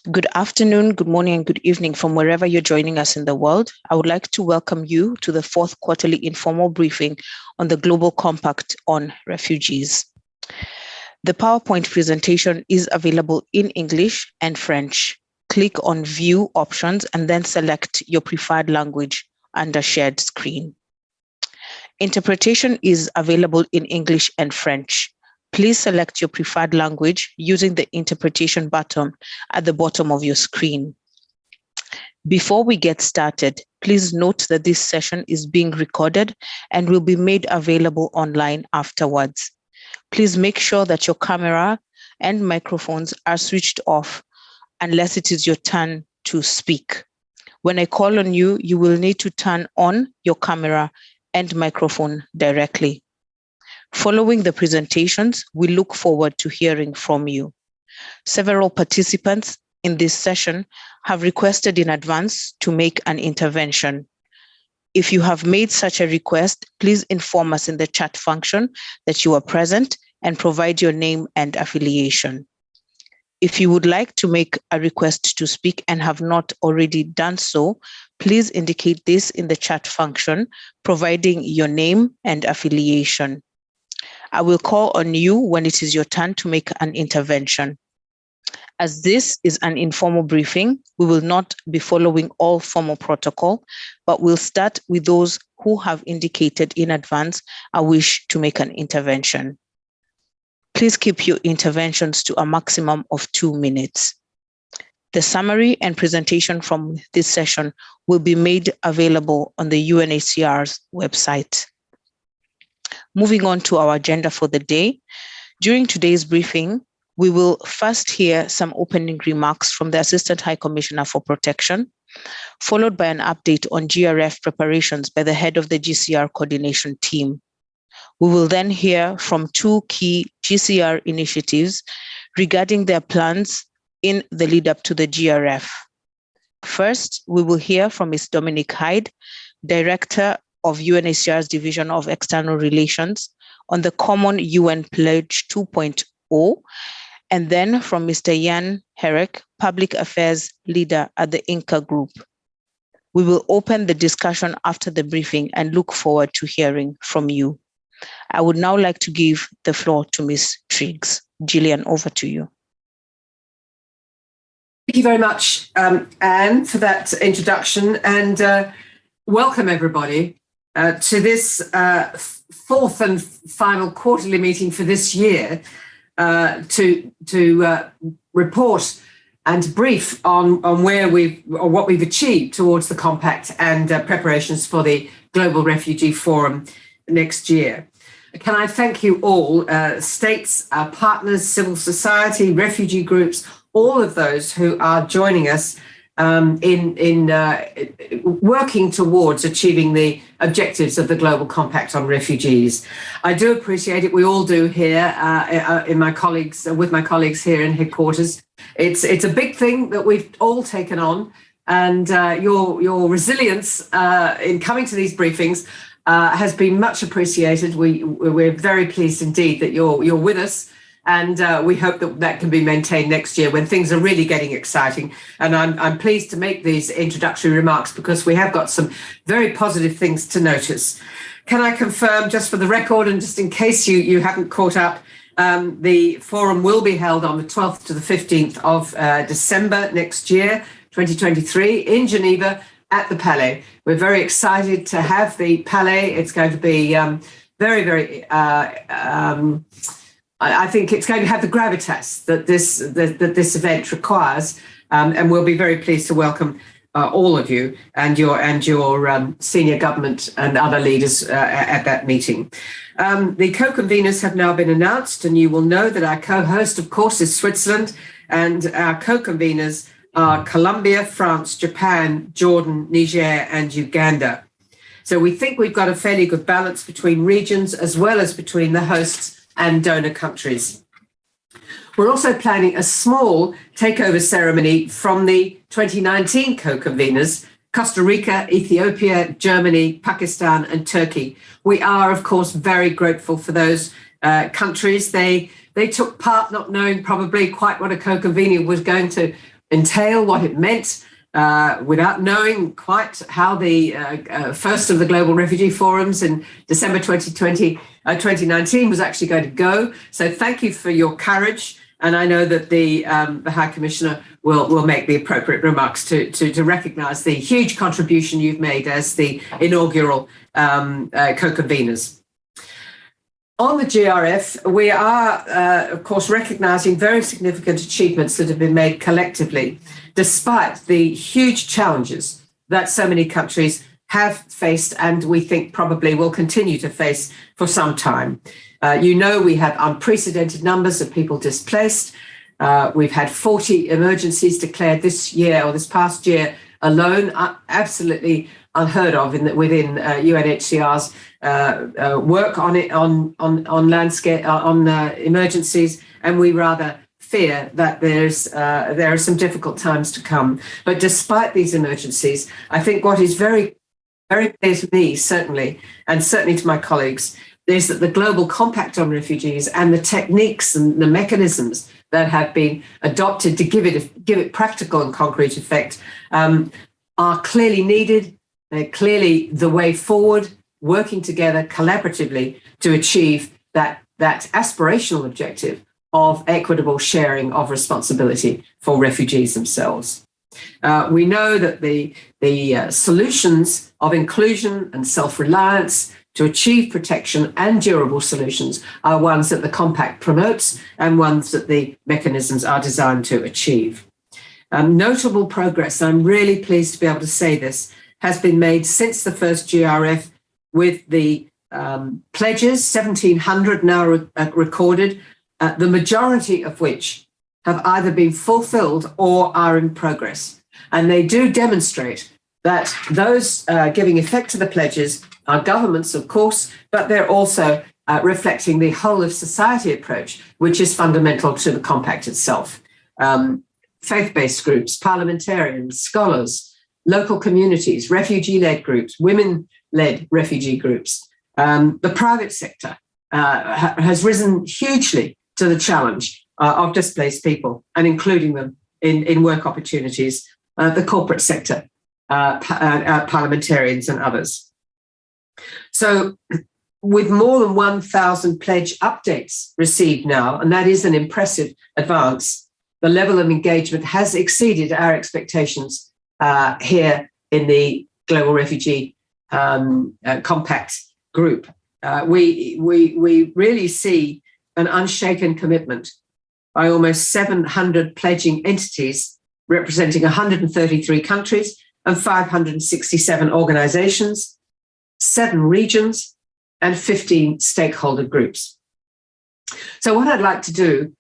Good afternoon, good morning, and good evening from wherever you're joining us in the world. I would like to welcome you to the fourth quarterly informal briefing on the Global Compact on Refugees. The PowerPoint presentation is available in English and French. Click on View options and then select your preferred language under Shared Screen. Interpretation is available in English and French. Please select your preferred language using the interpretation button at the bottom of your screen. Before we get started, please note that this session is being recorded and will be made available online afterwards. Please make sure that your camera and microphones are switched off unless it is your turn to speak. When I call on you, you will need to turn on your camera and microphone directly. Following the presentations, we look forward to hearing from you. Several participants in this session have requested in advance to make an intervention. If you have made such a request, please inform us in the chat function that you are present and provide your name and affiliation. If you would like to make a request to speak and have not already done so, please indicate this in the chat function, providing your name and affiliation. I will call on you when it is your turn to make an intervention. As this is an informal briefing, we will not be following all formal protocol, but we'll start with those who have indicated in advance a wish to make an intervention. Please keep your interventions to a maximum of 2 minutes. The summary and presentation from this session will be made available on the UNHCR's website. Moving on to our agenda for the day. During today's briefing, we will first hear some opening remarks from the Assistant High Commissioner for Protection, followed by an update on GRF preparations by the head of the GCR coordination team. We will then hear from 2 key GCR initiatives regarding their plans in the lead up to the GRF. First, we will hear from Ms. Dominique Hyde, Director of UNHCR's Division of External Relations, on the Common UN Pledge 2.0, and then from Mr. Jan Herek, Public Affairs Leader at the INCA Group. We will open the discussion after the briefing and look forward to hearing from you. I would now like to give the floor to Ms. Triggs. Gillian, over to you. Thank you very much, Anne, for that introduction, and welcome everybody to this fourth and final quarterly meeting for this year to report and brief on what we've achieved towards the Compact and preparations for the Global Refugee Forum next year. Can I thank you all, states, our partners, civil society, refugee groups, all of those who are joining us in working towards achieving the objectives of the Global Compact on Refugees. I do appreciate it. We all do here with my colleagues here in headquarters. It's a big thing that we've all taken on, and your resilience in coming to these briefings has been much appreciated. We're very pleased indeed that you're with us. And we hope that can be maintained next year when things are really getting exciting. And I'm pleased to make these introductory remarks because we have got some very positive things to notice. Can I confirm, just for the record and just in case you haven't caught up, the forum will be held on the 12th to the 15th of December next year, 2023, in Geneva at the Palais. We're very excited to have the Palais. It's going to be very, very... I think it's going to have the gravitas that this event requires, and we'll be very pleased to welcome all of you and your senior government and other leaders at that meeting. The co-conveners have now been announced, and you will know that our co-host, of course, is Switzerland, and our co-conveners are Colombia, France, Japan, Jordan, Niger, and Uganda. So we think we've got a fairly good balance between regions as well as between the hosts and donor countries. We're also planning a small takeover ceremony from the 2019 co-conveners, Costa Rica, Ethiopia, Germany, Pakistan, and Turkey. We are, of course, very grateful for those countries. They took part not knowing probably quite what a co-convener was going to entail, what it meant, without knowing quite how the first of the Global Refugee Forums in December 2019 was actually going to go. So thank you for your courage. And I know that the High Commissioner will make the appropriate remarks to recognise the huge contribution you've made as the inaugural co-conveners. On the GRF, we are, of course, recognising very significant achievements that have been made collectively, despite the huge challenges that so many countries have faced and we think probably will continue to face for some time. We have unprecedented numbers of people displaced. We've had 40 emergencies declared this year or this past year alone, absolutely unheard of within UNHCR's work on landscape on emergencies, and we rather fear that there are some difficult times to come. But despite these emergencies, I think what is very, very clear to me, certainly, and certainly to my colleagues, is that the Global Compact on Refugees and the techniques and the mechanisms that have been adopted to give it practical and concrete effect are clearly needed. They're clearly the way forward, working together collaboratively to achieve that aspirational objective of equitable sharing of responsibility for refugees themselves. We know that the solutions of inclusion and self-reliance to achieve protection and durable solutions are ones that the Compact promotes and ones that the mechanisms are designed to achieve. Notable progress, I'm really pleased to be able to say this, has been made since the first GRF with the pledges, 1,700 now recorded, the majority of which have either been fulfilled or are in progress. And they do demonstrate that those giving effect to the pledges are governments, of course, but they're also reflecting the whole of society approach, which is fundamental to the Compact itself. Faith-based groups, parliamentarians, scholars, local communities, refugee-led groups, women-led refugee groups. The private sector has risen hugely to the challenge of displaced people and including them in work opportunities, the corporate sector, parliamentarians and others. So with more than 1,000 pledge updates received now, and that is an impressive advance, the level of engagement has exceeded our expectations here in the Global Refugee Compact group. We really see an unshaken commitment by almost 700 pledging entities representing 133 countries and 567 organizations, 7 regions, and 15 stakeholder groups. So what I'd like to do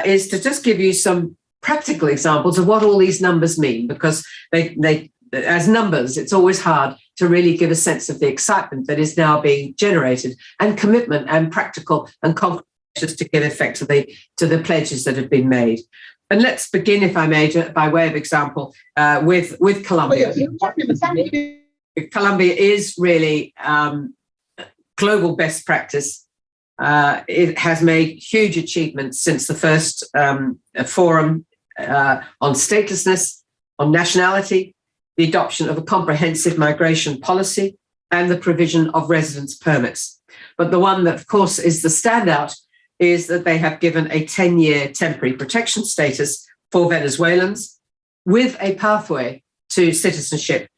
is to just give you some practical examples of what all these numbers mean, because they as numbers, it's always hard to really give a sense of the excitement that is now being generated and commitment and practical and concrete to give effect to the pledges that have been made. And let's begin, if I may, by way of example, with Colombia. Colombia is really global best practice. It has made huge achievements since the first forum on statelessness, on nationality, the adoption of a comprehensive migration policy, and the provision of residence permits. But the one that, of course, is the standout is that they have given a 10-year temporary protection status for Venezuelans with a pathway to citizenship,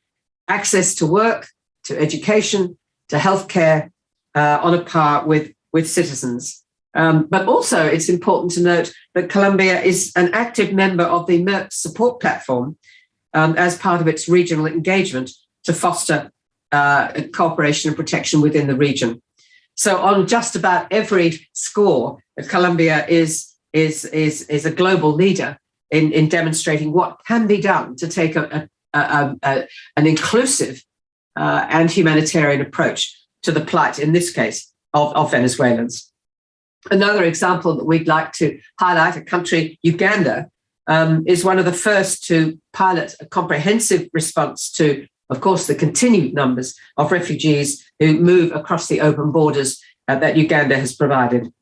access to work, to education, to healthcare, on a par with citizens. But also it's important to note that Colombia is an active member of the MERP support platform as part of its regional engagement to foster cooperation and protection within the region. So on just about every score, Colombia is a global leader in demonstrating what can be done to take an inclusive and humanitarian approach to the plight, in this case, of Venezuelans. Another example that we'd like to highlight, a country, Uganda, is one of the first to pilot a comprehensive response to, of course, the continued numbers of refugees who move across the open borders that Uganda has provided.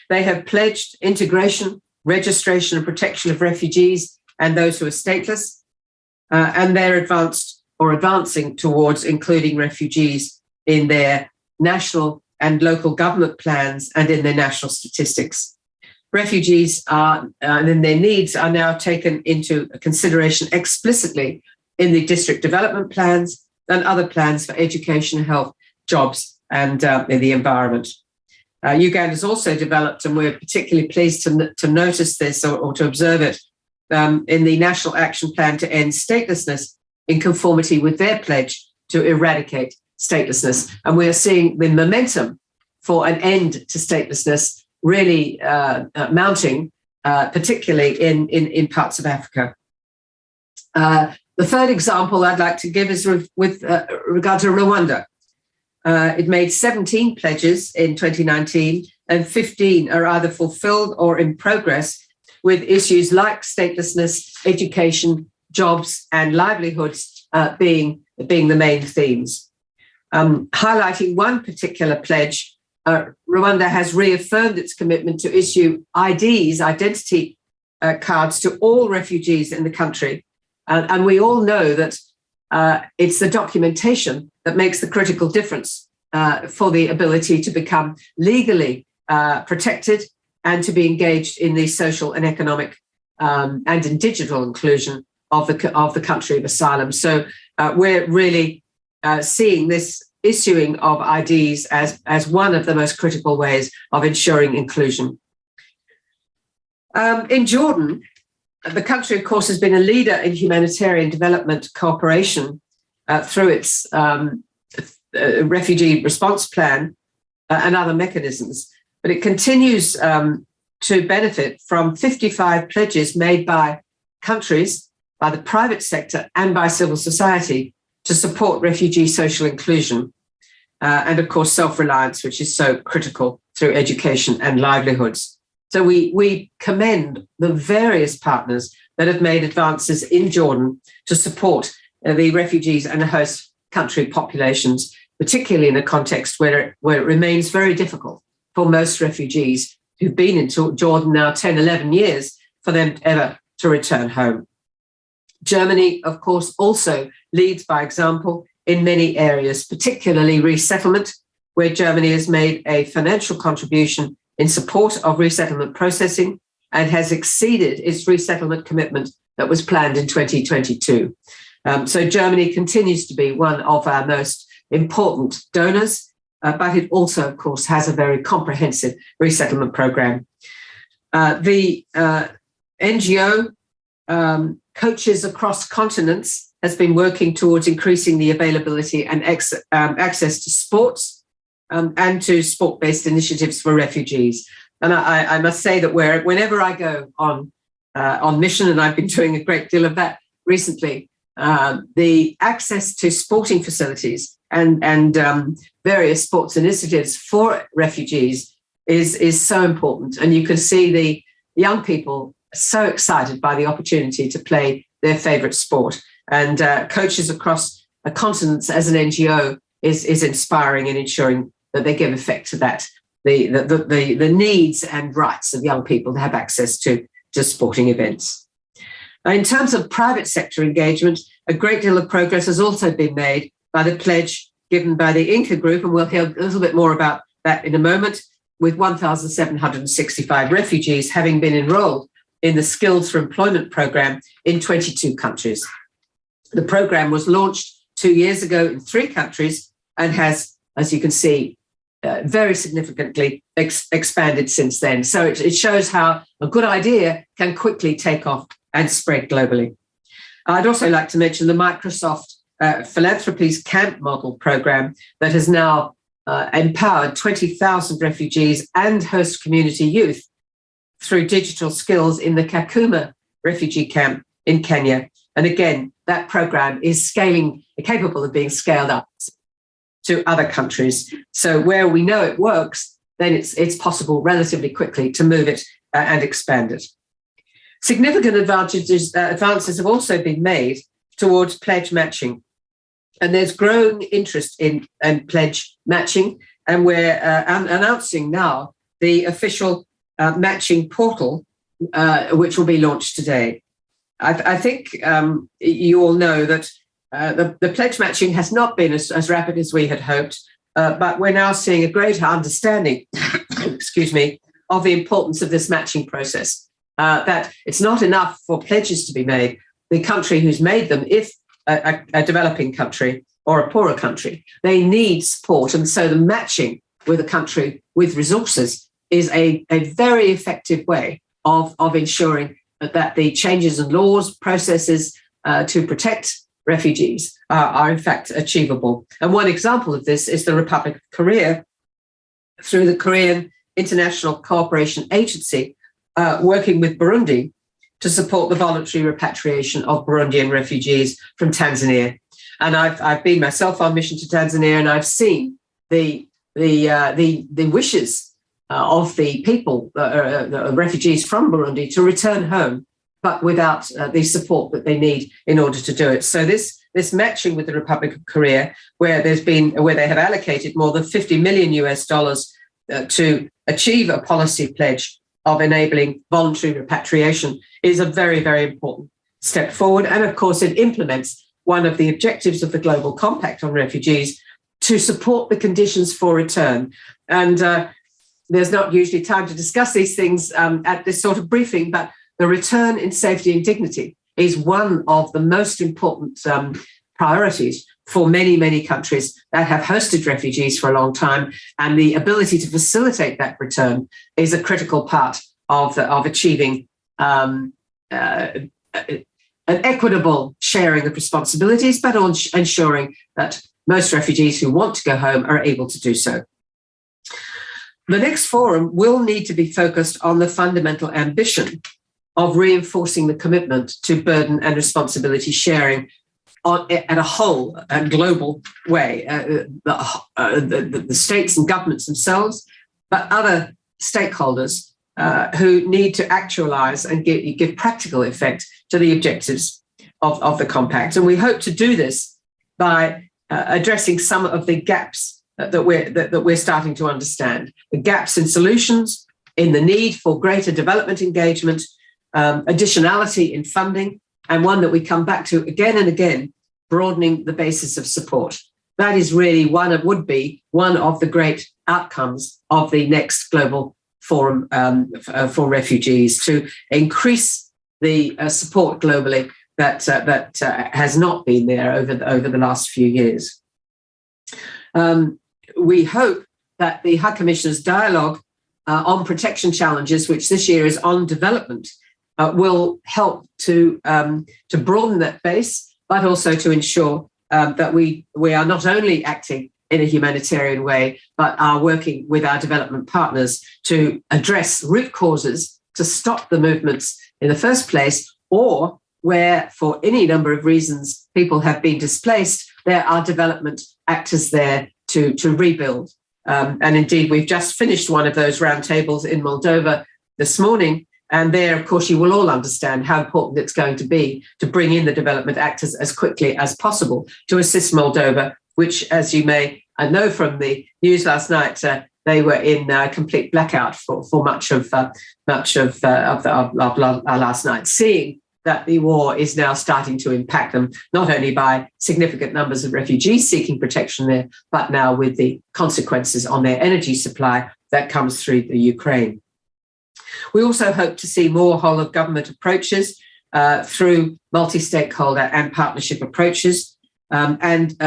They have pledged integration, registration and protection of refugees and those who are stateless, and they're advancing towards including refugees in their national and local government plans and in their national statistics. Refugees and their needs are now taken into consideration explicitly in the district development plans and other plans for education, health, jobs, and in the environment. Uganda's also developed, and we're particularly pleased to notice this or to observe it, in the National Action Plan to End Statelessness in conformity with their pledge to eradicate statelessness. And we are seeing the momentum for an end to statelessness really mounting, particularly in parts of Africa. The third example I'd like to give is with regard to Rwanda. It made 17 pledges in 2019, and 15 are either fulfilled or in progress, with issues like statelessness, education, jobs, and livelihoods being the main themes. Highlighting one particular pledge, Rwanda has reaffirmed its commitment to issue IDs, identity cards, to all refugees in the country. And we all know that it's the documentation that makes the critical difference for the ability to become legally protected and to be engaged in the social and economic and in digital inclusion of the country of asylum. So we're really seeing this issuing of IDs as one of the most critical ways of ensuring inclusion. In Jordan, the country, of course, has been a leader in humanitarian development cooperation through its refugee response plan and other mechanisms. But it continues to benefit from 55 pledges made by countries, by the private sector, and by civil society to support refugee social inclusion. And, of course, self-reliance, which is so critical through education and livelihoods. So we commend the various partners that have made advances in Jordan to support the refugees and the host country populations, particularly in a context where it remains very difficult for most refugees who've been in Jordan now 10, 11 years for them ever to return home. Germany, of course, also leads by example in many areas, particularly resettlement, where Germany has made a financial contribution in support of resettlement processing and has exceeded its resettlement commitment that was planned in 2022. So Germany continues to be one of our most important donors, but it also, of course, has a very comprehensive resettlement program. The NGO Coaches Across Continents has been working towards increasing the availability and access to sports and to sport-based initiatives for refugees. And I must say that whenever I go on mission, and I've been doing a great deal of that recently, the access to sporting facilities and various sports initiatives for refugees is so important. And you can see the young people so excited by the opportunity to play their favorite sport. And Coaches Across Continents as an NGO is inspiring and ensuring that they give effect to that, the needs and rights of young people to have access to sporting events. In terms of private sector engagement, a great deal of progress has also been made by the pledge given by the Inca Group, and we'll hear a little bit more about that in a moment, with 1,765 refugees having been enrolled in the Skills for Employment program in 22 countries. The program was launched 2 years ago in 3 countries and has, as you can see, very significantly expanded since then. So it shows how a good idea can quickly take off and spread globally. I'd also like to mention the Microsoft Philanthropies Camp Model program that has now empowered 20,000 refugees and host community youth through digital skills in the Kakuma refugee camp in Kenya. And again, that program is capable of being scaled up to other countries. So where we know it works, then it's possible relatively quickly to move it and expand it. Significant advances have also been made towards pledge matching. And there's growing interest in pledge matching. And we're announcing now the official matching portal, which will be launched today. I think you all know that the pledge matching has not been as rapid as we had hoped, but we're now seeing a greater understanding, excuse me, of the importance of this matching process, that it's not enough for pledges to be made. The country who's made them, if a developing country or a poorer country, they need support. And so the matching with a country with resources is a very effective way of ensuring that the changes in laws, processes to protect refugees are in fact achievable. And one example of this is the Republic of Korea, through the Korean International Cooperation Agency, working with Burundi to support the voluntary repatriation of Burundian refugees from Tanzania. And I've been myself on mission to Tanzania, and I've seen the wishes of the people, the refugees from Burundi, to return home, but without the support that they need in order to do it. So this matching with the Republic of Korea, where they have allocated more than $50 million to achieve a policy pledge of enabling voluntary repatriation, is a very, very important step forward. And of course, it implements one of the objectives of the Global Compact on refugees, to support the conditions for return. And there's not usually time to discuss these things at this sort of briefing, but the return in safety and dignity is one of the most important priorities for many, many countries that have hosted refugees for a long time. And the ability to facilitate that return is a critical part of achieving an equitable sharing of responsibilities, but ensuring that most refugees who want to go home are able to do so. The next forum will need to be focused on the fundamental ambition of reinforcing the commitment to burden and responsibility sharing at a whole and global way. The states and governments themselves, but other stakeholders who need to actualize and give practical effect to the objectives of the compact. And we hope to do this by addressing some of the gaps that we're starting to understand, the gaps in solutions, in the need for greater development engagement, additionality in funding, and one that we come back to again and again, broadening the basis of support. That is really would be one of the great outcomes of the next global forum for refugees, to increase the support globally that has not been there over the last few years. We hope that the High Commissioner's dialogue on protection challenges, which this year is on development, will help to broaden that base, but also to ensure that we are not only acting in a humanitarian way, but are working with our development partners to address root causes, to stop the movements in the first place, or where, for any number of reasons, people have been displaced, there are development actors there to rebuild. And indeed, we've just finished one of those roundtables in Moldova this morning. And there, of course, you will all understand how important it's going to be to bring in the development actors as quickly as possible to assist Moldova, which, as you may know from the news last night, they were in complete blackout for much of last night, seeing that the war is now starting to impact them, not only by significant numbers of refugees seeking protection there, but now with the consequences on their energy supply that comes through the Ukraine. We also hope to see more whole-of-government approaches through multi-stakeholder and partnership approaches, and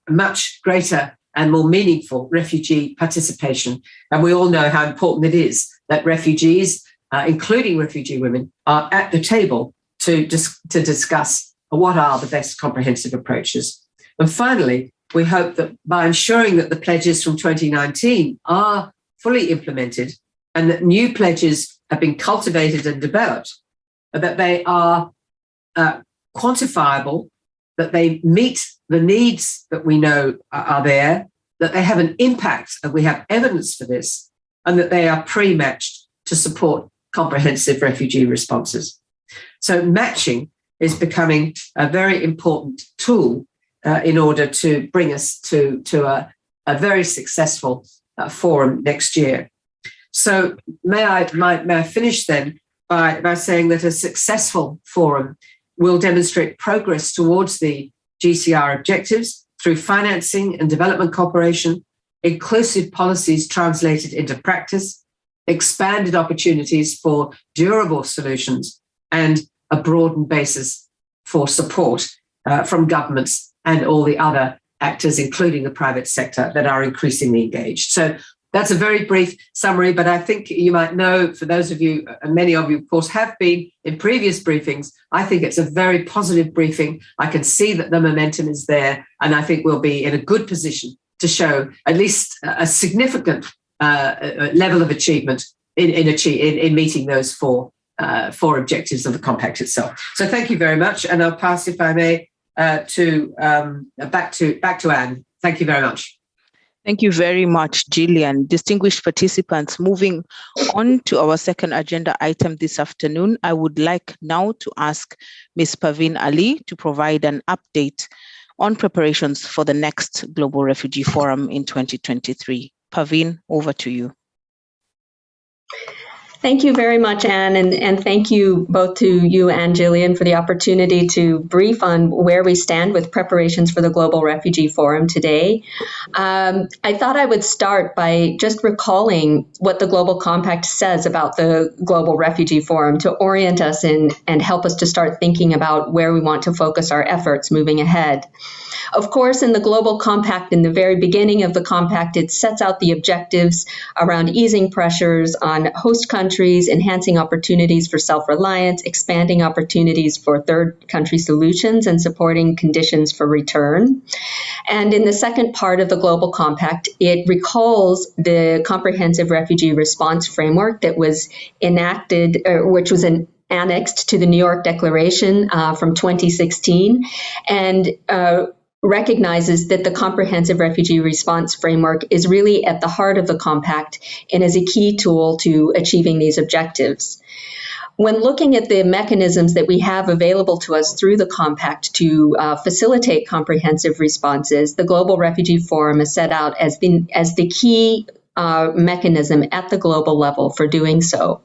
much greater and more meaningful refugee participation. And we all know how important it is that refugees, including refugee women, are at the table to discuss what are the best comprehensive approaches. And finally, we hope that by ensuring that the pledges from 2019 are fully implemented and that new pledges have been cultivated and developed, that they are quantifiable, that they meet the needs that we know are there, that they have an impact, and we have evidence for this, and that they are pre-matched to support comprehensive refugee responses. So matching is becoming a very important tool in order to bring us to a very successful forum next year. So may I finish then by saying that a successful forum will demonstrate progress towards the GCR objectives through financing and development cooperation, inclusive policies translated into practice, expanded opportunities for durable solutions, and a broadened basis for support from governments and all the other actors, including the private sector, that are increasingly engaged. So that's a very brief summary, but I think you might know, for those of you, and many of you, of course, have been in previous briefings, I think it's a very positive briefing. I can see that the momentum is there, and I think we'll be in a good position to show at least a significant level of achievement in meeting those four objectives of the compact itself. So thank you very much, and I'll pass, if I may, back to Anne. Thank you very much. Thank you very much, Gillian. Distinguished participants, moving on to our second agenda item this afternoon, I would like now to ask Ms. Parveen Ali to provide an update on preparations for the next Global Refugee Forum in 2023. Parveen, over to you. Thank you very much, Anne, and thank you both to you and Gillian for the opportunity to brief on where we stand with preparations for the Global Refugee Forum today. I thought I would start by just recalling what the Global Compact says about the Global Refugee Forum to orient us and help us to start thinking about where we want to focus our efforts moving ahead. Of course, in the Global Compact, in the very beginning of the Compact, it sets out the objectives around easing pressures on host countries, enhancing opportunities for self-reliance, expanding opportunities for third country solutions, and supporting conditions for return. And in the second part of the Global Compact, it recalls the Comprehensive Refugee Response Framework that was enacted, which was annexed to the New York Declaration from 2016, and recognizes that the Comprehensive Refugee Response Framework is really at the heart of the Compact and is a key tool to achieving these objectives. When looking at the mechanisms that we have available to us through the Compact to facilitate comprehensive responses, the Global Refugee Forum is set out as the key mechanism at the global level for doing so.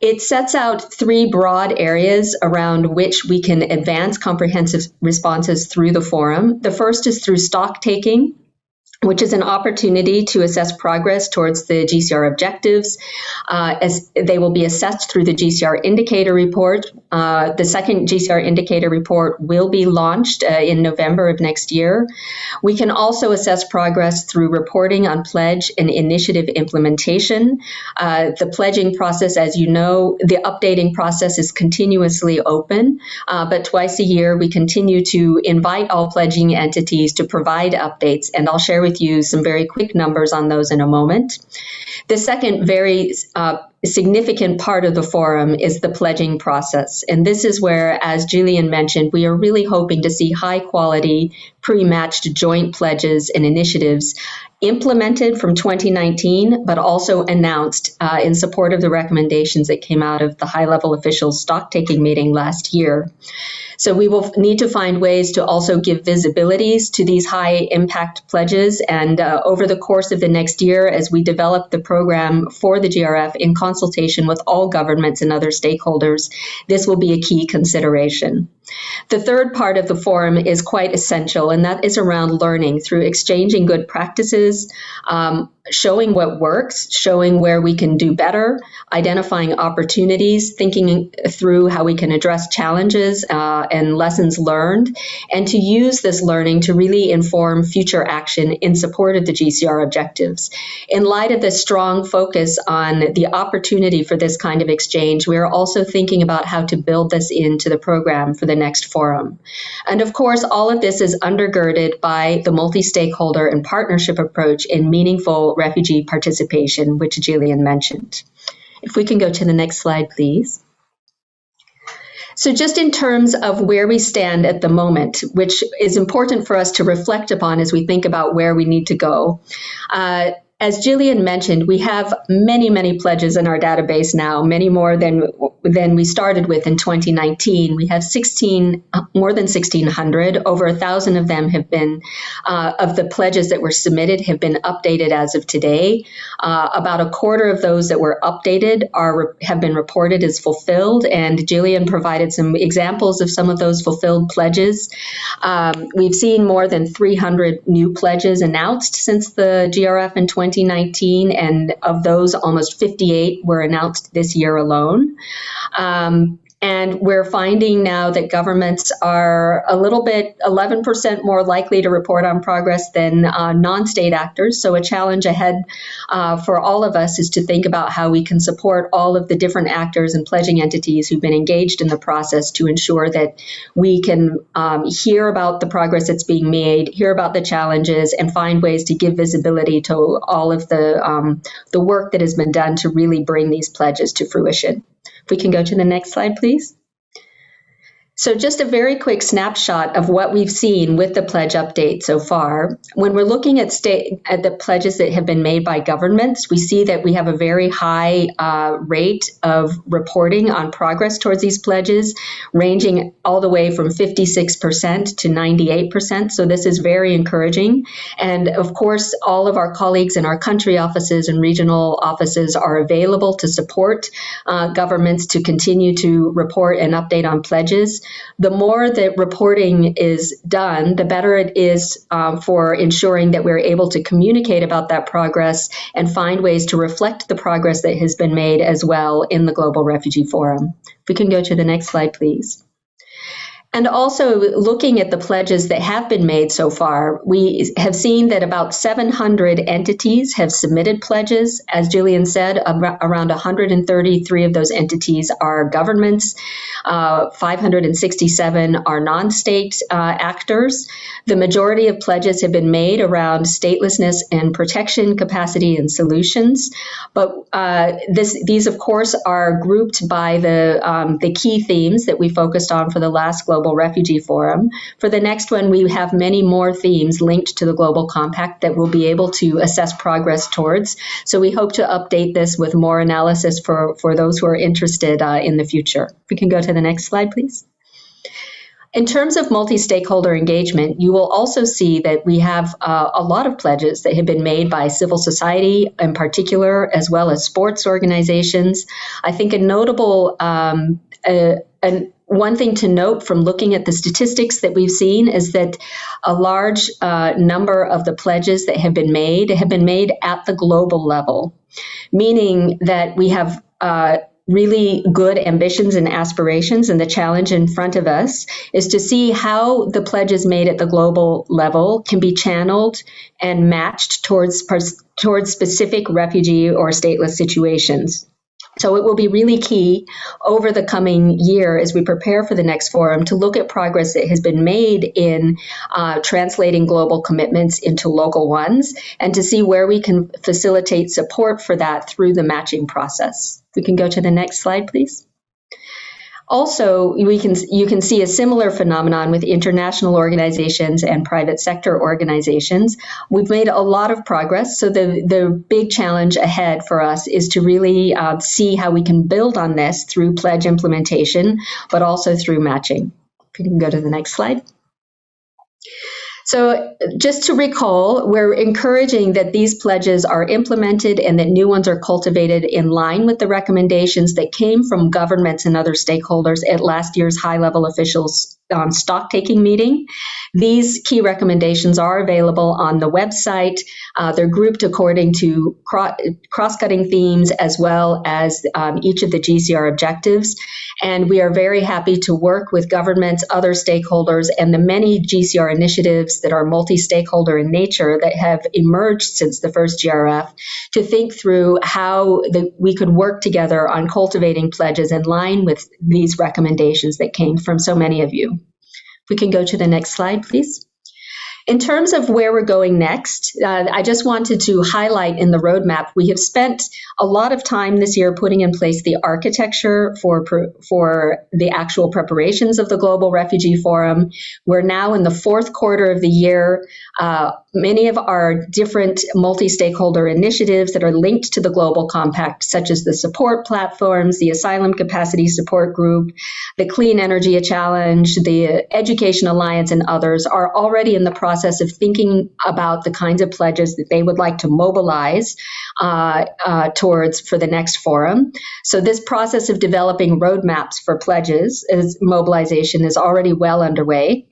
It sets out three broad areas around which we can advance comprehensive responses through the forum. The first is through stock taking, which is an opportunity to assess progress towards the GCR objectives, as they will be assessed through the GCR indicator report. The second GCR indicator report will be launched in November of next year. We can also assess progress through reporting on pledge and initiative implementation. The pledging process, as you know, the updating process is continuously open, but twice a year we continue to invite all pledging entities to provide updates, and I'll share with you some very quick numbers on those in a moment. The second very significant part of the forum is the pledging process. And this is where, as Gillian mentioned, we are really hoping to see high quality pre-matched joint pledges and initiatives implemented from 2019, but also announced in support of the recommendations that came out of the high-level officials stock-taking meeting last year. So we will need to find ways to also give visibilities to these high-impact pledges, and over the course of the next year, as we develop the program for the GRF in consultation with all governments and other stakeholders, this will be a key consideration. The third part of the forum is quite essential, and that is around learning through exchanging good practices, showing what works, showing where we can do better, identifying opportunities, thinking through how we can address challenges and lessons learned, and to use this learning to really inform future action in support of the GCR objectives. In light of the strong focus on the opportunity for this kind of exchange, we are also thinking about how to build this into the program for the next forum. And of course, all of this is undergirded by the multi-stakeholder and partnership approach in meaningful refugee participation, which Gillian mentioned. If we can go to the next slide, please. So just in terms of where we stand at the moment, which is important for us to reflect upon as we think about where we need to go, as Jillian mentioned, we have many, many pledges in our database now, many more than we started with in 2019. We have more than 1,600. Over 1,000 of them have been, of the pledges that were submitted have been updated as of today. About a quarter of those that were updated have been reported as fulfilled, and Jillian provided some examples of some of those fulfilled pledges. We've seen more than 300 new pledges announced since the GRF in 2019, and of those, almost 58 were announced this year alone. And we're finding now that governments are a little bit, 11% more likely to report on progress than non-state actors. So a challenge ahead for all of us is to think about how we can support all of the different actors and pledging entities who've been engaged in the process to ensure that we can hear about the progress that's being made, hear about the challenges, and find ways to give visibility to all of the work that has been done to really bring these pledges to fruition. If we can go to the next slide, please. So just a very quick snapshot of what we've seen with the pledge update so far. When we're looking at the pledges that have been made by governments, we see that we have a very high rate of reporting on progress towards these pledges, ranging all the way from 56% to 98%. So this is very encouraging. And of course, all of our colleagues in our country offices and regional offices are available to support governments to continue to report and update on pledges. The more that reporting is done, the better it is for ensuring that we're able to communicate about that progress and find ways to reflect the progress that has been made as well in the Global Refugee Forum. If we can go to the next slide, please. And also looking at the pledges that have been made so far, we have seen that about 700 entities have submitted pledges. As Jillian said, around 133 of those entities are governments, 567 are non-state actors. The majority of pledges have been made around statelessness and protection, capacity, and solutions. But these, of course, are grouped by the key themes that we focused on for the last Global Refugee Forum. For the next one, we have many more themes linked to the Global Compact that we'll be able to assess progress towards. So we hope to update this with more analysis for those who are interested in the future. If we can go to the next slide, please. In terms of multi-stakeholder engagement, you will also see that we have a lot of pledges that have been made by civil society in particular, as well as sports organizations. I think a notable one thing to note from looking at the statistics that we've seen is that a large number of the pledges that have been made at the global level, meaning that we have really good ambitions and aspirations, and the challenge in front of us is to see how the pledges made at the global level can be channeled and matched towards specific refugee or stateless situations. So it will be really key over the coming year as we prepare for the next forum to look at progress that has been made in translating global commitments into local ones, and to see where we can facilitate support for that through the matching process. If we can go to the next slide, please. Also, you can see a similar phenomenon with international organizations and private sector organizations. We've made a lot of progress, so the big challenge ahead for us is to really see how we can build on this through pledge implementation, but also through matching. If you can go to the next slide. So just to recall, we're encouraging that these pledges are implemented and that new ones are cultivated in line with the recommendations that came from governments and other stakeholders at last year's high-level officials stock-taking meeting. These key recommendations are available on the website. They're grouped according to cross-cutting themes as well as each of the GCR objectives. And we are very happy to work with governments, other stakeholders, and the many GCR initiatives that are multi-stakeholder in nature that have emerged since the first GRF to think through how we could work together on cultivating pledges in line with these recommendations that came from so many of you. If we can go to the next slide, please. In terms of where we're going next, I just wanted to highlight in the roadmap, we have spent a lot of time this year putting in place the architecture for the actual preparations of the Global Refugee Forum. We're now in the fourth quarter of the year. Many of our different multi-stakeholder initiatives that are linked to the Global Compact, such as the support platforms, the Asylum Capacity Support Group, the Clean Energy Challenge, the Education Alliance, and others, are already in the process of thinking about the kinds of pledges that they would like to mobilize towards for the next forum. So this process of developing roadmaps for pledges as mobilization is already well underway.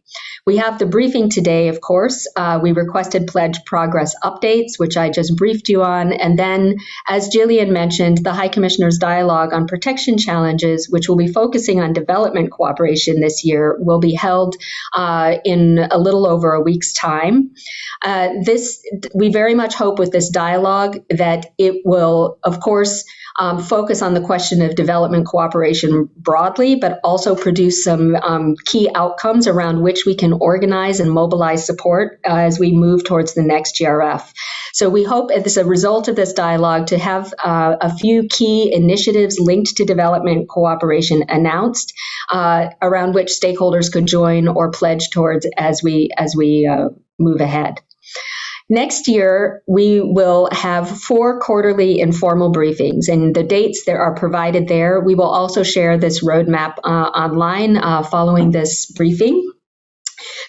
We have the briefing today, of course. We requested pledge progress updates, which I just briefed you on. And then, as Jillian mentioned, the High Commissioner's Dialogue on Protection Challenges, which will be focusing on development cooperation this year, will be held in a little over a week's time. We very much hope with this dialogue that it will, of course, focus on the question of development cooperation broadly, but also produce some key outcomes around which we can organize and mobilize support as we move towards the next GRF. So we hope as a result of this dialogue to have a few key initiatives linked to development cooperation announced around which stakeholders could join or pledge towards as we move ahead. Next year, we will have 4 quarterly informal briefings, and the dates that are provided there. We will also share this roadmap online following this briefing.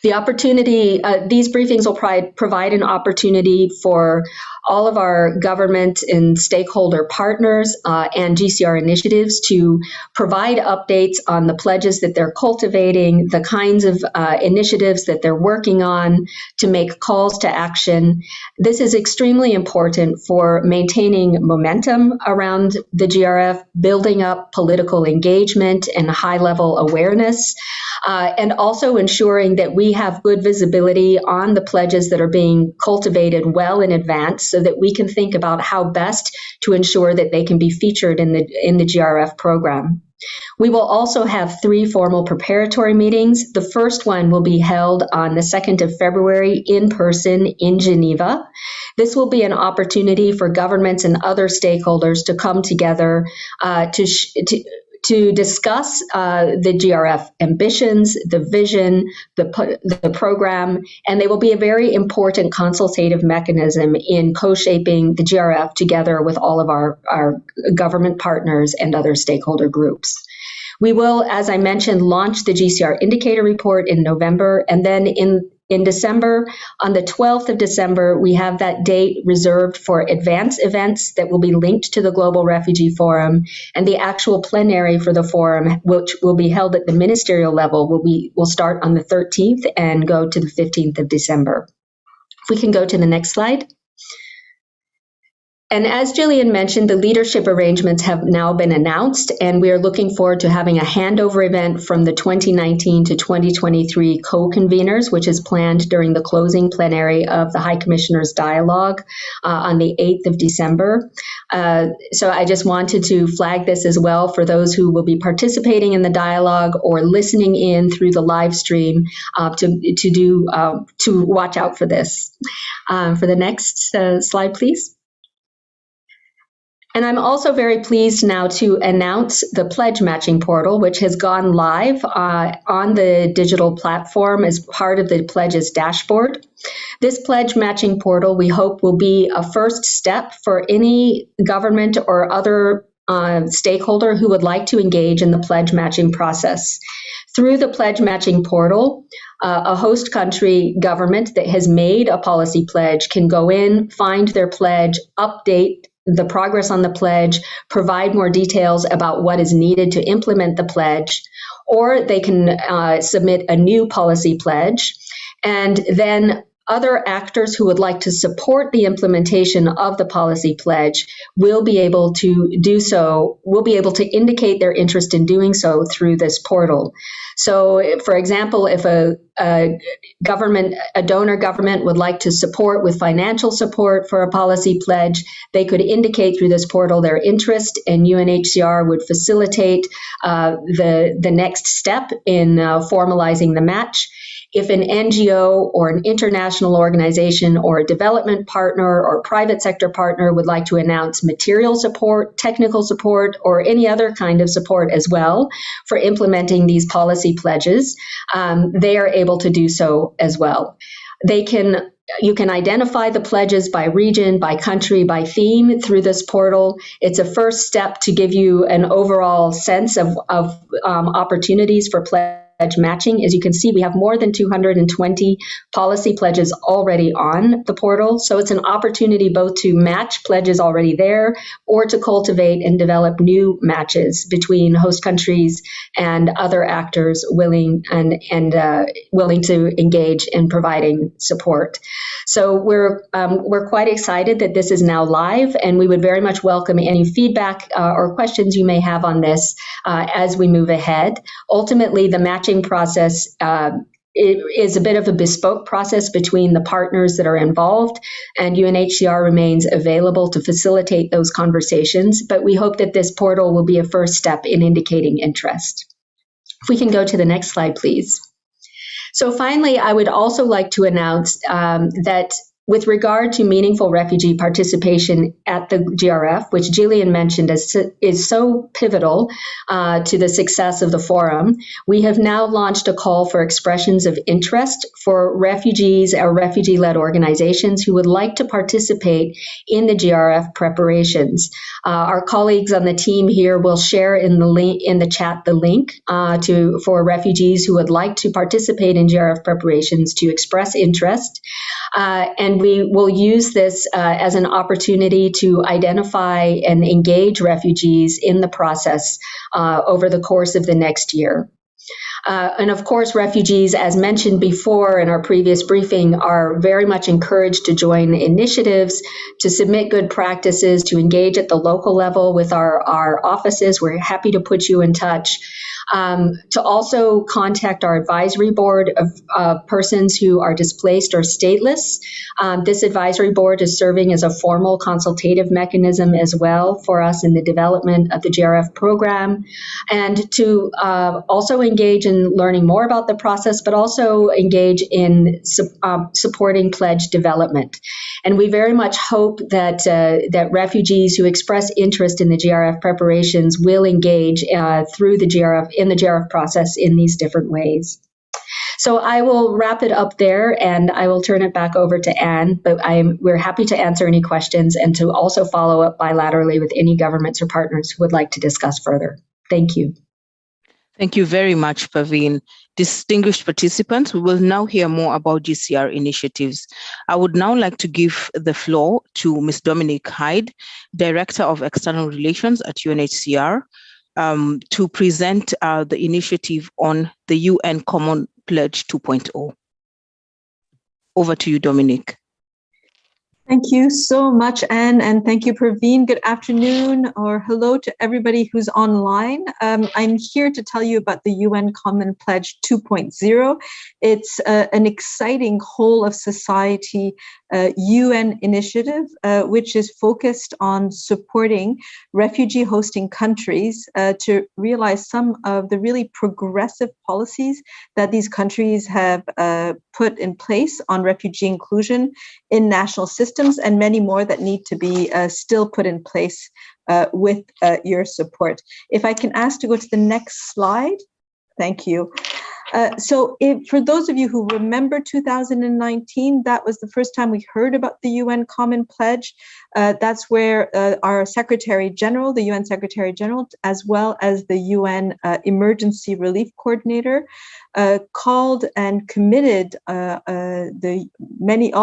The opportunity, these briefings will provide an opportunity for all of our government and stakeholder partners and GCR initiatives to provide updates on the pledges that they're cultivating, the kinds of initiatives that they're working on, to make calls to action. This is extremely important for maintaining momentum around the GRF, building up political engagement and high-level awareness, and also ensuring that we have good visibility on the pledges that are being cultivated well in advance so that we can think about how best to ensure that they can be featured in the GRF program. We will also have 3 formal preparatory meetings. The first one will be held on the 2nd of February in person in Geneva. This will be an opportunity for governments and other stakeholders to come together to discuss the GRF ambitions, the vision, the program, and they will be a very important consultative mechanism in co-shaping the GRF together with all of our government partners and other stakeholder groups. We will, as I mentioned, launch the GCR Indicator Report in November, and then in December, on the 12th of December, we have that date reserved for advance events that will be linked to the Global Refugee Forum, and the actual plenary for the forum, which will be held at the ministerial level, will start on the 13th and go to the 15th of December. If we can go to the next slide. And as Jillian mentioned, the leadership arrangements have now been announced, and we are looking forward to having a handover event from the 2019 to 2023 co-conveners, which is planned during the closing plenary of the High Commissioner's Dialogue on the 8th of December. So I just wanted to flag this as well for those who will be participating in the dialogue or listening in through the live stream to watch out for this. For the next slide, please. And I'm also very pleased now to announce the pledge matching portal, which has gone live on the digital platform as part of the pledges dashboard. This pledge matching portal, we hope, will be a first step for any government or other stakeholder who would like to engage in the pledge matching process. Through the pledge matching portal, a host country government that has made a policy pledge can go in, find their pledge, update the progress on the pledge, provide more details about what is needed to implement the pledge, or they can submit a new policy pledge. And then other actors who would like to support the implementation of the policy pledge will be able to do so, will be able to indicate their interest in doing so through this portal. So, for example, if a donor government would like to support with financial support for a policy pledge, they could indicate through this portal their interest, and UNHCR would facilitate the next step in formalizing the match. if an NGO or an international organization or a development partner or private sector partner would like to announce material support, technical support, or any other kind of support as well for implementing these policy pledges, they are able to do so as well. You can identify the pledges by region, by country, by theme through this portal. It's a first step to give you an overall sense of opportunities for pledge matching. As you can see, we have more than 220 policy pledges already on the portal. So it's an opportunity both to match pledges already there or to cultivate and develop new matches between host countries and other actors willing to engage in providing support. So we're quite excited that this is now live, and we would very much welcome any feedback or questions you may have on this as we move ahead. Ultimately, the matching process it is a bit of a bespoke process between the partners that are involved, and UNHCR remains available to facilitate those conversations. But we hope that this portal will be a first step in indicating interest. If we can go to the next slide, please. So finally, I would also like to announce that with regard to meaningful refugee participation at the GRF, which Gillian mentioned is so pivotal to the success of the forum, we have now launched a call for expressions of interest for refugees or refugee-led organizations who would like to participate in the GRF preparations. Our colleagues on the team here will share in the chat the link for refugees who would like to participate in GRF preparations to express interest. And we will use this as an opportunity to identify and engage refugees in the process over the course of the next year. And of course, refugees, as mentioned before in our previous briefing, are very much encouraged to join initiatives, to submit good practices, to engage at the local level with our offices. We're happy to put you in touch. To also contact our advisory board of persons who are displaced or stateless. This advisory board is serving as a formal consultative mechanism as well for us in the development of the GRF program, and to also engage in learning more about the process, but also engage in supporting pledge development. And we very much hope that that refugees who express interest in the GRF preparations will engage through the GRF in the GRF process in these different ways. So I will wrap it up there, and I will turn it back over to Anne, but we're happy to answer any questions and to also follow up bilaterally with any governments or partners who would like to discuss further. Thank you. Thank you very much, Paveen. Distinguished participants, we will now hear more about GCR initiatives. I would now like to give the floor to Ms. Dominique Hyde, Director of External Relations at UNHCR, to present the initiative on the UN Common Pledge 2.0. Over to you, Dominique. Thank you so much, Anne, and thank you, Praveen. Good afternoon or hello to everybody who's online. I'm here to tell you about the UN Common Pledge 2.0. It's an exciting whole of society UN initiative, which is focused on supporting refugee hosting countries to realize some of the really progressive policies that these countries have put in place on refugee inclusion in national systems, and many more that need to be still put in place with your support. If I can ask to go to the next slide. Thank you. For those of you who remember 2019, that was the first time we heard about the UN Common Pledge. That's where our Secretary General, the UN Secretary General, as well as the UN Emergency Relief Coordinator, called and committed all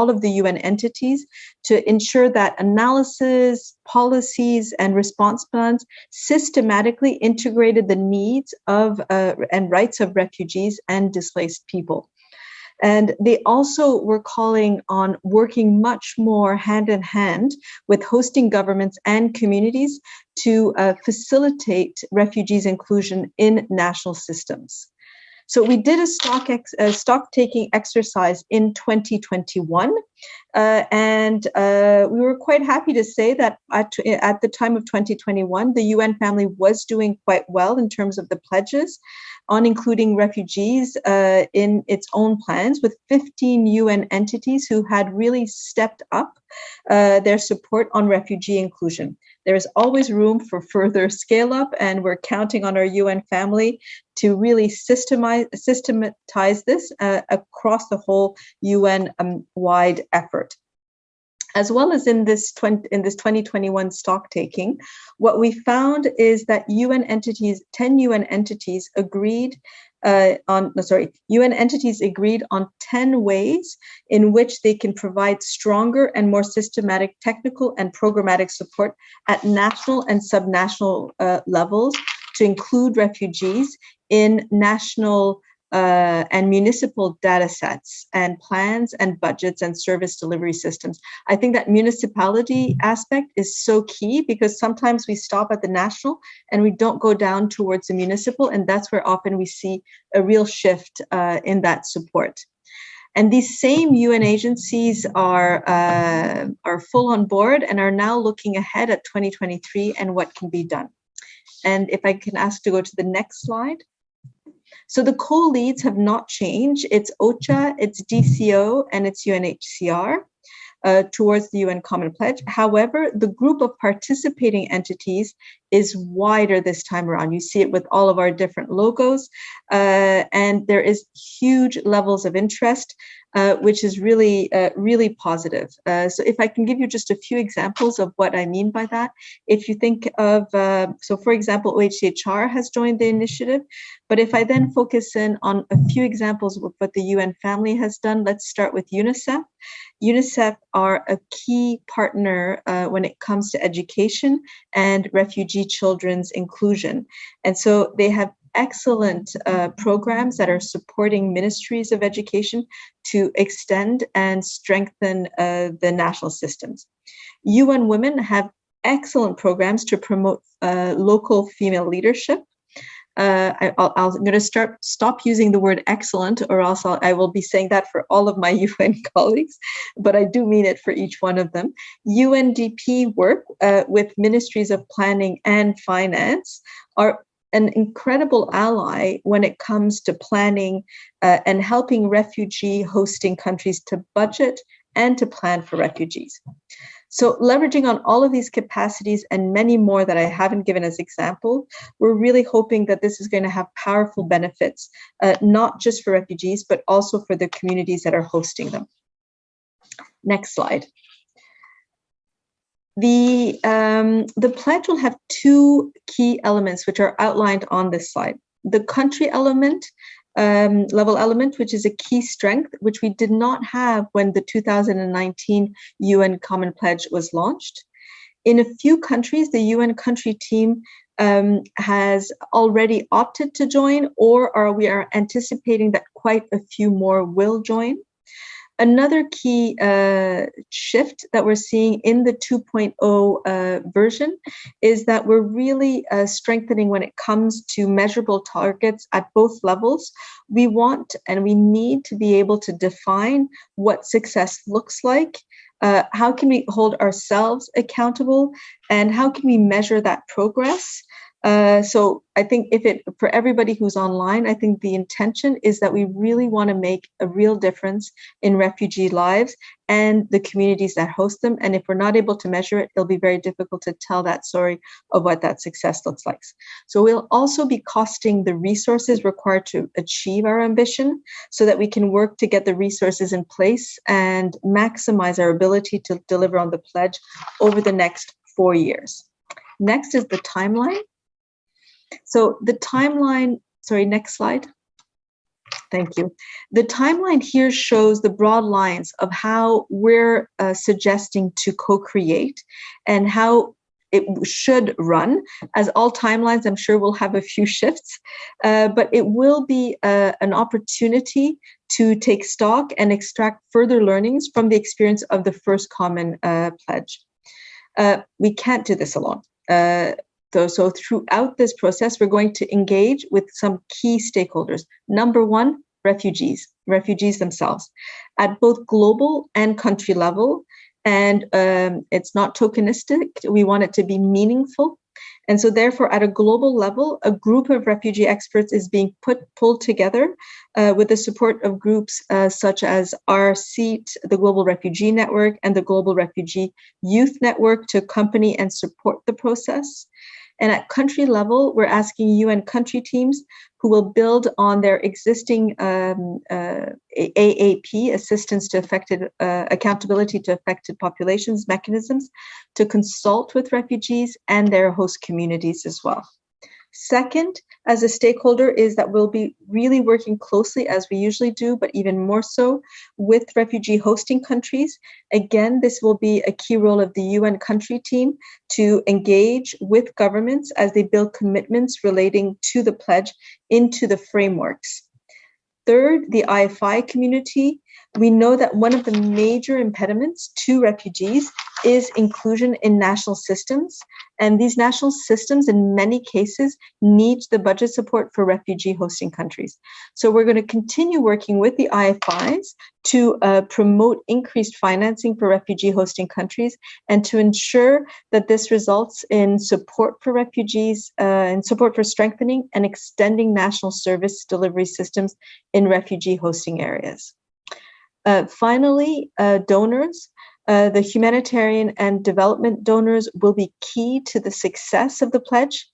of the UN entities to ensure that analysis, policies, and response plans systematically integrated the needs of and rights of refugees and displaced people. And they also were calling on working much more hand in hand with hosting governments and communities to facilitate refugees' inclusion in national systems. So we did a stock-taking exercise in 2021, and we were quite happy to say that at the time of 2021, the UN family was doing quite well in terms of the pledges. on including refugees in its own plans, with 15 UN entities who had really stepped up their support on refugee inclusion. There is always room for further scale up, and we're counting on our UN family to really systematize this across the whole UN-wide effort. As well as in this 2021 stock taking, what we found is that 10 UN entities agreed on 10 ways in which they can provide stronger and more systematic technical and programmatic support at national and subnational levels to include refugees in national and municipal data sets and plans and budgets and service delivery systems. I think that municipality aspect is so key, because sometimes we stop at the national and we don't go down towards the municipal, and that's where often we see a real shift in that support. And these same UN agencies are full on board and are now looking ahead at 2023 and what can be done. And if I can ask to go to the next slide. So the co-leads have not changed. It's OCHA, it's DCO, and it's UNHCR towards the UN Common Pledge. However, the group of participating entities is wider this time around. You see it with all of our different logos, and there is huge levels of interest, which is really, really positive. So if I can give you just a few examples of what I mean by that, if you think of, so for example, OHCHR has joined the initiative, but if I then focus in on a few examples of what the UN family has done, let's start with UNICEF. UNICEF are a key partner when it comes to education and refugee children's inclusion. And so they have excellent programs that are supporting ministries of education to extend and strengthen the national systems. UN Women have excellent programs to promote local female leadership. I'm going to stop using the word excellent, or else I will be saying that for all of my UN colleagues, but I do mean it for each one of them. UNDP work with ministries of planning and finance are an incredible ally when it comes to planning and helping refugee hosting countries to budget and to plan for refugees. So leveraging on all of these capacities and many more that I haven't given as example, we're really hoping that this is going to have powerful benefits, not just for refugees, but also for the communities that are hosting them. Next slide. The pledge will have two key elements which are outlined on this slide. The country element, level element, which is a key strength, which we did not have when the 2019 UN Common Pledge was launched. In a few countries, the UN country team has already opted to join, or we are anticipating that quite a few more will join. Another key shift that we're seeing in the 2.0 version is that we're really strengthening when it comes to measurable targets at both levels. We want and we need to be able to define what success looks like. How can we hold ourselves accountable, and how can we measure that progress? So I think for everybody who's online, I think the intention is that we really want to make a real difference in refugee lives and the communities that host them. And if we're not able to measure it, it'll be very difficult to tell that story of what that success looks like. So we'll also be costing the resources required to achieve our ambition so that we can work to get the resources in place and maximize our ability to deliver on the pledge over the next 4 years. Next is the timeline. So the timeline, sorry, next slide. Thank you. The timeline here shows the broad lines of how we're suggesting to co-create and how it should run. As all timelines, I'm sure will have a few shifts, but it will be an opportunity to take stock and extract further learnings from the experience of the first common pledge. We can't do this alone. So throughout this process, we're going to engage with some key stakeholders. Number one, refugees themselves at both global and country level. And it's not tokenistic. We want it to be meaningful. And so therefore, at a global level, a group of refugee experts is being pulled together with the support of groups such as our SEAT, the Global Refugee Network, and the Global Refugee Youth Network to accompany and support the process. And at country level, we're asking UN country teams who will build on their existing AAP, assistance to affected, accountability to affected populations mechanisms, to consult with refugees and their host communities as well. Second, as a stakeholder, is that we'll be really working closely, as we usually do, but even more so, with refugee hosting countries. Again, this will be a key role of the UN country team to engage with governments as they build commitments relating to the pledge into the frameworks. Third, the IFI community. We know that one of the major impediments to refugees is inclusion in national systems. And these national systems, in many cases, need the budget support for refugee hosting countries. So we're going to continue working with the IFIs to promote increased financing for refugee hosting countries and to ensure that this results in support for refugees and support for strengthening and extending national service delivery systems in refugee hosting areas. Finally, donors. The humanitarian and development donors will be key to the success of the pledge.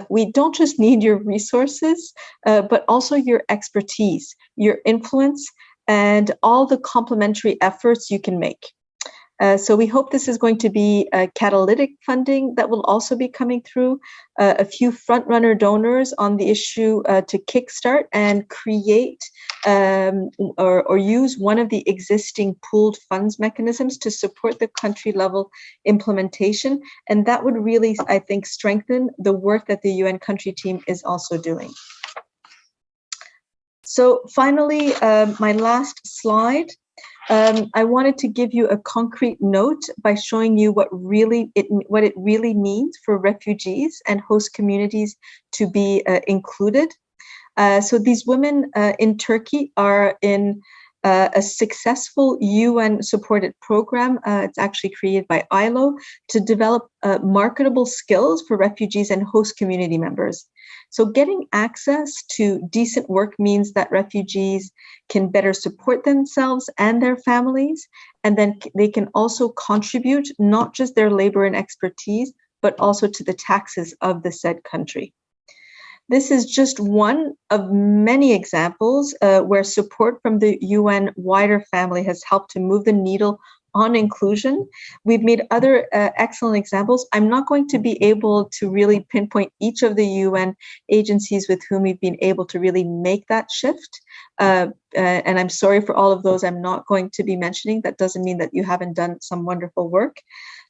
We don't just need your resources, but also your expertise, your influence, and all the complementary efforts you can make. So we hope this is going to be catalytic funding that will also be coming through, a few front-runner donors on the issue to kickstart and create or use one of the existing pooled funds mechanisms to support the country-level implementation. And that would really, I think, strengthen the work that the UN country team is also doing. So finally, my last slide. I wanted to give you a concrete note by showing you what it really means for refugees and host communities to be included. So these women in Turkey are in a successful UN-supported program. It's actually created by ILO to develop marketable skills for refugees and host community members. So getting access to decent work means that refugees can better support themselves and their families, and then they can also contribute not just their labor and expertise, but also to the taxes of the said country. This is just one of many examples where support from the UN wider family has helped to move the needle on inclusion. We've made other excellent examples. I'm not going to be able to really pinpoint each of the UN agencies with whom we've been able to really make that shift. And I'm sorry for all of those I'm not going to be mentioning. That doesn't mean that you haven't done some wonderful work.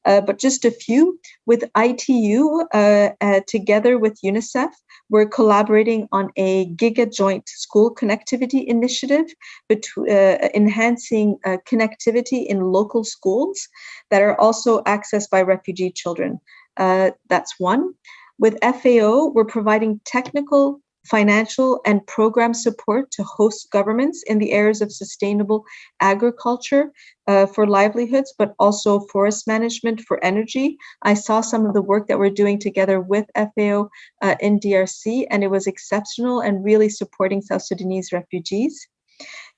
But just a few. With ITU, together with UNICEF, we're collaborating on a Giga Joint School Connectivity Initiative, enhancing connectivity in local schools that are also accessed by refugee children. That's one. With FAO, we're providing technical, financial, and program support to host governments in the areas of sustainable agriculture for livelihoods, but also forest management for energy. I saw some of the work that we're doing together with FAO in DRC, and it was exceptional and really supporting South Sudanese refugees.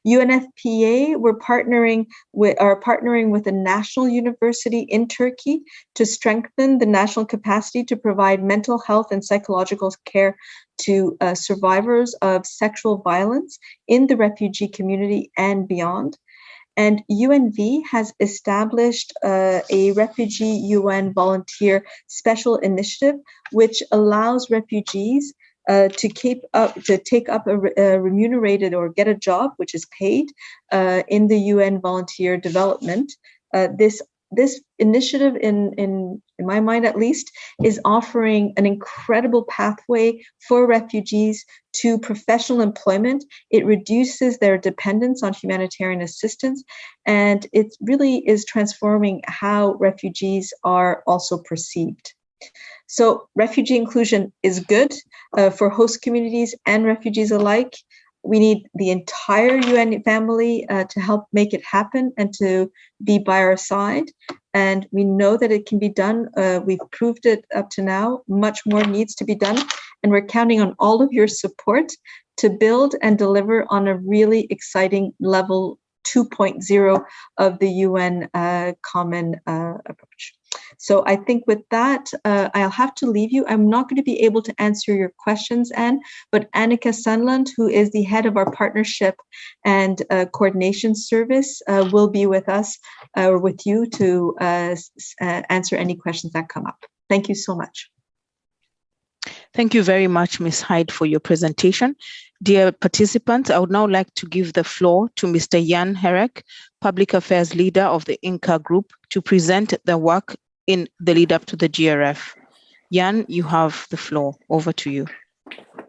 UNFPA, we're partnering with a national university in Turkey to strengthen the national capacity to provide mental health and psychological care to survivors of sexual violence in the refugee community and beyond. And UNV has established a refugee UN volunteer special initiative, which allows refugees to take up a remunerated or get a job, which is paid in the UN volunteer development. This initiative, in my mind at least, is offering an incredible pathway for refugees to professional employment. It reduces their dependence on humanitarian assistance, and it really is transforming how refugees are also perceived. So refugee inclusion is good for host communities and refugees alike. We need the entire UN family to help make it happen and to be by our side. and we know that it can be done. We've proved it up to now. Much more needs to be done, and we're counting on all of your support to build and deliver on a really exciting level 2.0 of the UN common approach. So I think with that, I'll have to leave you. I'm not going to be able to answer your questions, Anne, but Annika Sandland, who is the head of our partnership and coordination service, will be with us or with you to answer any questions that come up. Thank you so much. Thank you very much, Ms. Hyde, for your presentation. Dear participants, I would now like to give the floor to Mr. Jan Herek, Public Affairs Leader of the INCA Group, to present the work in the lead up to the GRF. Jan, you have the floor. Over to you.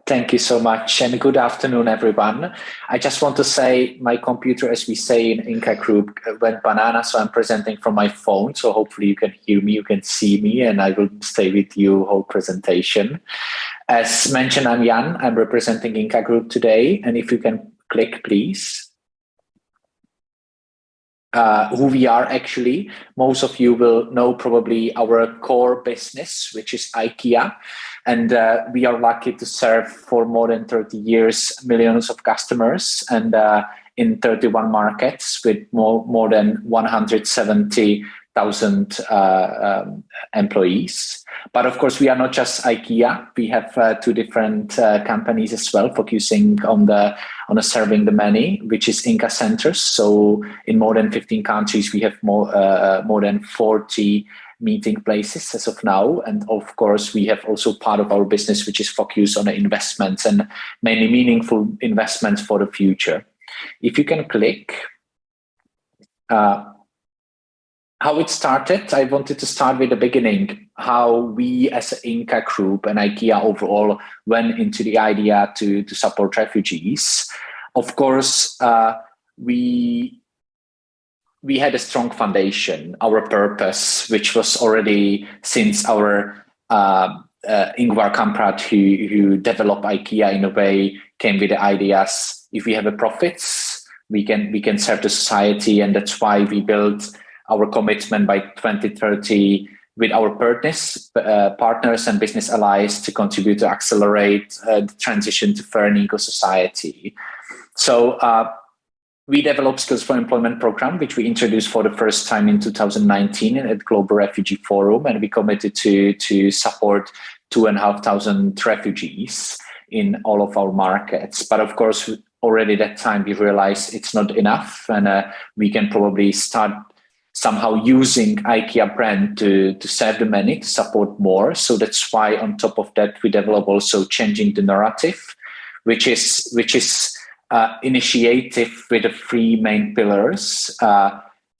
Thank you so much, and good afternoon, everyone. I just want to say my computer, as we say in INCA Group, went banana, so I'm presenting from my phone. So hopefully you can hear me, you can see me, and I will stay with you whole presentation. As mentioned, I'm Jan. I'm representing INCA Group today, and if you can click, please. Who we are actually. Most of you will know probably our core business, which is IKEA. And we are lucky to serve for more than 30 years, millions of customers, and in 31 markets with more than 170,000 employees. But of course, we are not just IKEA. We have two different companies as well, focusing on serving the many, which is Inca Centers. So in more than 15 countries, we have more than 40 meeting places as of now. And of course, we have also part of our business, which is focused on the investments and mainly meaningful investments for the future. If you can click. How it started, I wanted to start with the beginning, how we as an Inca Group and IKEA overall went into the idea to support refugees. Of course, we had a strong foundation, our purpose, which was already since our Ingvar Kamprad, who developed IKEA in a way, came with the ideas, if we have a profits, we can serve the society, and that's why we built our commitment by 2030 with our partners and business allies to contribute to accelerate the transition to fair and equal society. So we developed Skills for Employment program, which we introduced for the first time in 2019 at Global Refugee Forum, and we committed to support 2,500 refugees in all of our markets. But of course, already that time we realized it's not enough, and we can probably start somehow using IKEA brand to serve the many, to support more. So that's why on top of that, we develop also Changing the Narrative, which is initiative with the three main pillars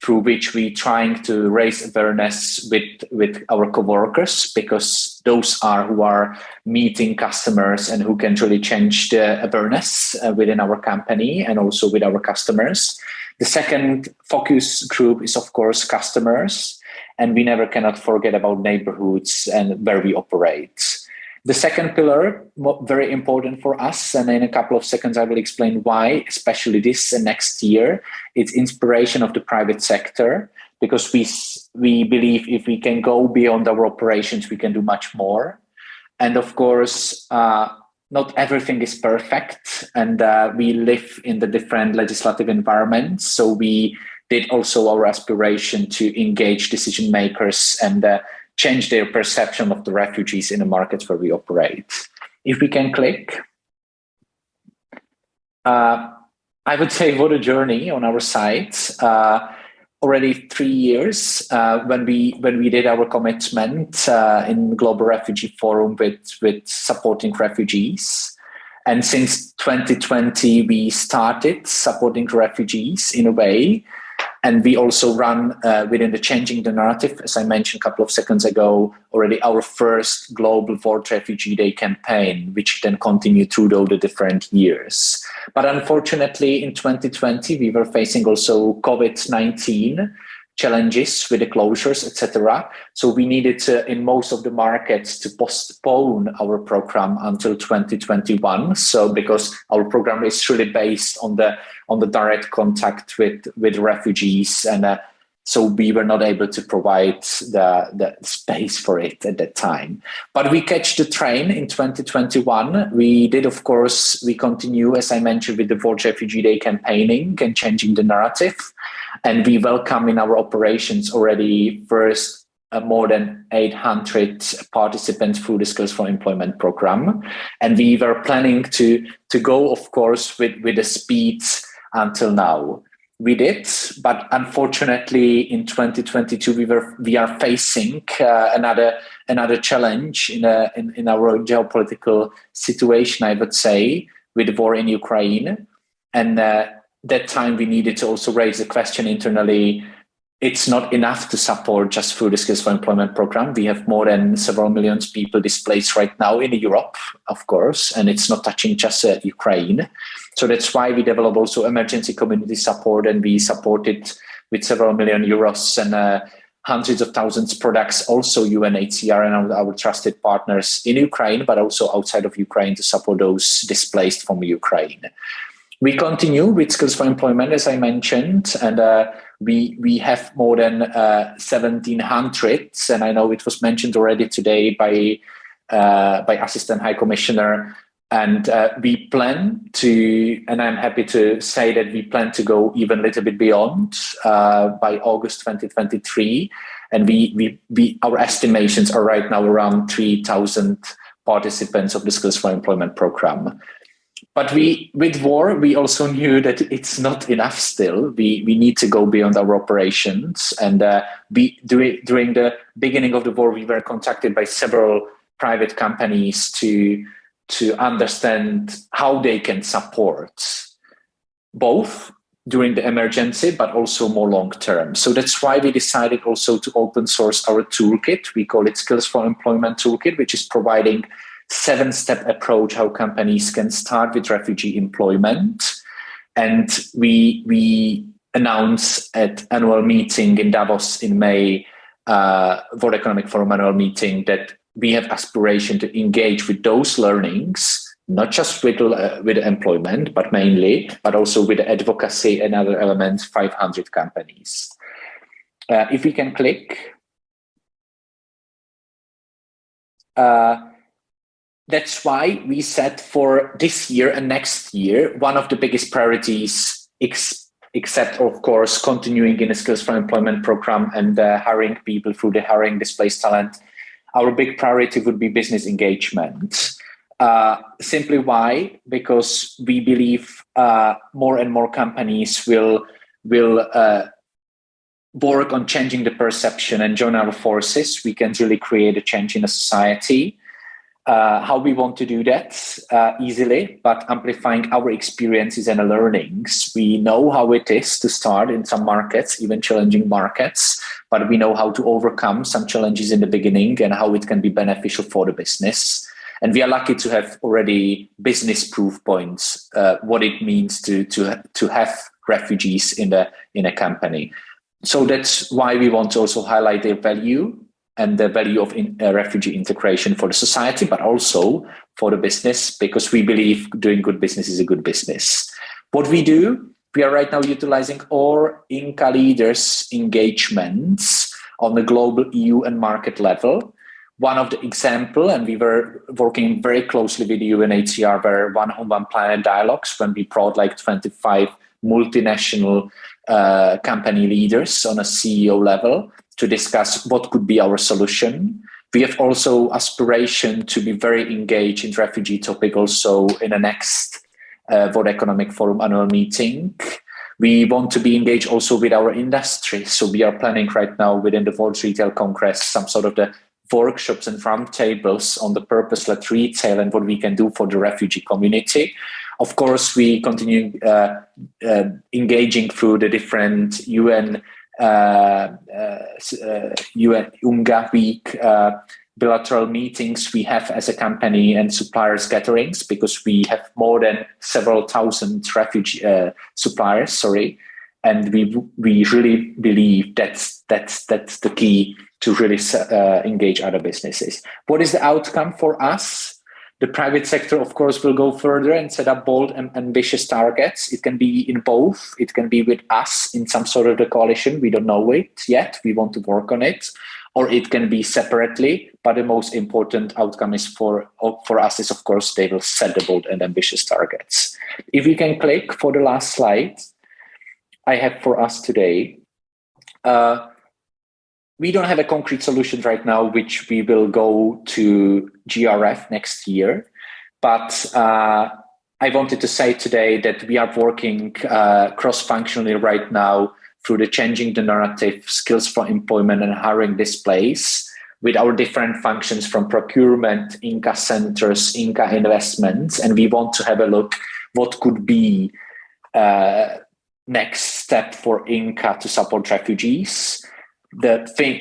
through which we trying to raise awareness with our coworkers, because those are who are meeting customers and who can really change the awareness within our company and also with our customers. The second focus group is, of course, customers, and we never cannot forget about neighborhoods and where we operate. The second pillar, very important for us, and in a couple of seconds I will explain why, especially this and next year, it's inspiration of the private sector, because we believe if we can go beyond our operations, we can do much more. And of course, not everything is perfect, and we live in the different legislative environments. So we did also our aspiration to engage decision makers and change their perception of the refugees in the markets where we operate. If we can click. I would say what a journey on our side. Already 3 years when we did our commitment in Global Refugee Forum with supporting refugees. And since 2020, we started supporting refugees in a way. And we also run within the Changing the Narrative, as I mentioned a couple of seconds ago, already our first Global World Refugee Day campaign, which then continued through all the different years. But unfortunately, in 2020, we were facing also COVID-19 challenges with the closures, etc. So we needed to, in most of the markets, to postpone our program until 2021. So because our program is really based on the direct contact with refugees and So we were not able to provide the space for it at that time. But we catch the train in 2021. We did, of course, we continue, as I mentioned, with the World Refugee Day campaigning and changing the narrative. And we welcome in our operations already first more than 800 participants through the Skills for Employment program. And we were planning to go, of course, with the speed until now. We did, but unfortunately in 2022 we are facing another challenge in our geopolitical situation, I would say, with the war in Ukraine. And that time we needed to also raise the question internally. It's not enough to support just through the Skills for Employment program. We have more than several millions of people displaced right now in Europe, of course, and it's not touching just Ukraine. So that's why we developed also emergency community support, and we supported with several million euros and hundreds of thousands of products, also UNHCR and our trusted partners in Ukraine, but also outside of Ukraine to support those displaced from Ukraine. We continue with Skills for Employment, as I mentioned, and we have more than 1,700, and I know it was mentioned already today by Assistant High Commissioner. And we plan to, and I'm happy to say that we plan to go even a little bit beyond by August 2023. And our estimations are right now around 3,000 participants of the Skills for Employment program. But with war, we also knew that it's not enough still. We need to go beyond our operations. And during the beginning of the war, we were contacted by several private companies to understand how they can support both during the emergency, but also more long term. So that's why we decided also to open source our toolkit. We call it Skills for Employment Toolkit, which is providing 7-step approach how companies can start with refugee employment. And we announced at annual meeting in Davos in May, World Economic Forum annual meeting, that we have aspiration to engage with those learnings, not just with employment, but mainly, but also with advocacy and other elements, 500 companies. If we can click. That's why we set for this year and next year, one of the biggest priorities, except of course, continuing in the Skills for Employment program and hiring people through the hiring displaced talent. Our big priority would be business engagement. Simply why? Because we believe more and more companies will work on changing the perception and join our forces. We can really create a change in a society. How we want to do that easily, but amplifying our experiences and learnings. We know how it is to start in some markets, even challenging markets, but we know how to overcome some challenges in the beginning and how it can be beneficial for the business. And we are lucky to have already business proof points, what it means to have refugees in a company. So that's why we want to also highlight their value and the value of refugee integration for the society, but also for the business, because we believe doing good business is a good business. What we do, we are right now utilizing all Inca leaders' engagements on the global EU and market level. One of the example, and we were working very closely with UNHCR, were one-on-one planet dialogues when we brought like 25 multinational company leaders on a CEO level to discuss what could be our solution. We have also aspiration to be very engaged in refugee topic also in the next World Economic Forum annual meeting. We want to be engaged also with our industry. So we are planning right now within the World Retail Congress some sort of the workshops and roundtables on the purpose-led retail and what we can do for the refugee community. Of course, we continue engaging through the different UN UNGA week bilateral meetings we have as a company and suppliers gatherings, because we have more than several thousand refugee suppliers, and we really believe that's the key to really engage other businesses. What is the outcome for us? The private sector, of course, will go further and set up bold and ambitious targets. It can be in both. It can be with us in some sort of a coalition. We don't know it yet. We want to work on it. Or it can be separately. But the most important outcome is for us is, of course, they will set the bold and ambitious targets. If we can click for the last slide I have for us today. We don't have a concrete solution right now, which we will go to GRF next year. But I wanted to say today that we are working cross-functionally right now through the changing the narrative, skills for employment and hiring displays with our different functions from procurement, Inca centers, Inca investments. And we want to have a look what could be next step for Inca to support refugees.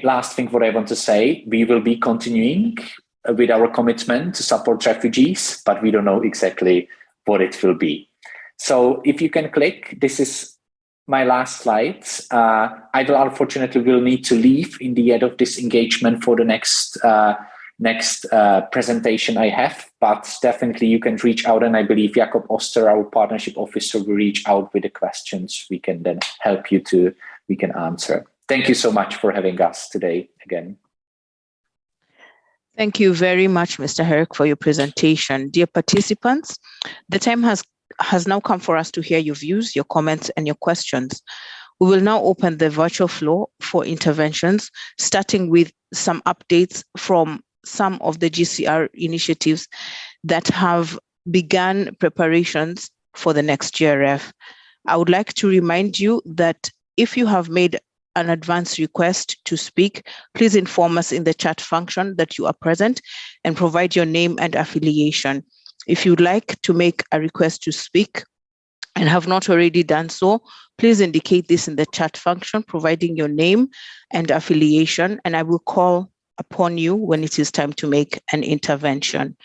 Last thing what I want to say, we will be continuing with our commitment to support refugees, but we don't know exactly what it will be. So if you can click, this is my last slide. I will unfortunately will need to leave in the end of this engagement for the next presentation I have, but definitely you can reach out, and I believe Jakob Oster, our partnership officer, will reach out with the questions we can then help you we can answer. Thank you so much for having us today again. Thank you very much, Mr. Herrick, for your presentation. Dear participants, the time has now come for us to hear your views, your comments, and your questions. We will now open the virtual floor for interventions, starting with some updates from some of the GCR initiatives that have begun preparations for the next GRF. I would like to remind you that if you have made an advance request to speak, please inform us in the chat function that you are present and provide your name and affiliation. If you'd like to make a request to speak and have not already done so, please indicate this in the chat function, providing your name and affiliation, and I will call upon you when it is time to make an intervention.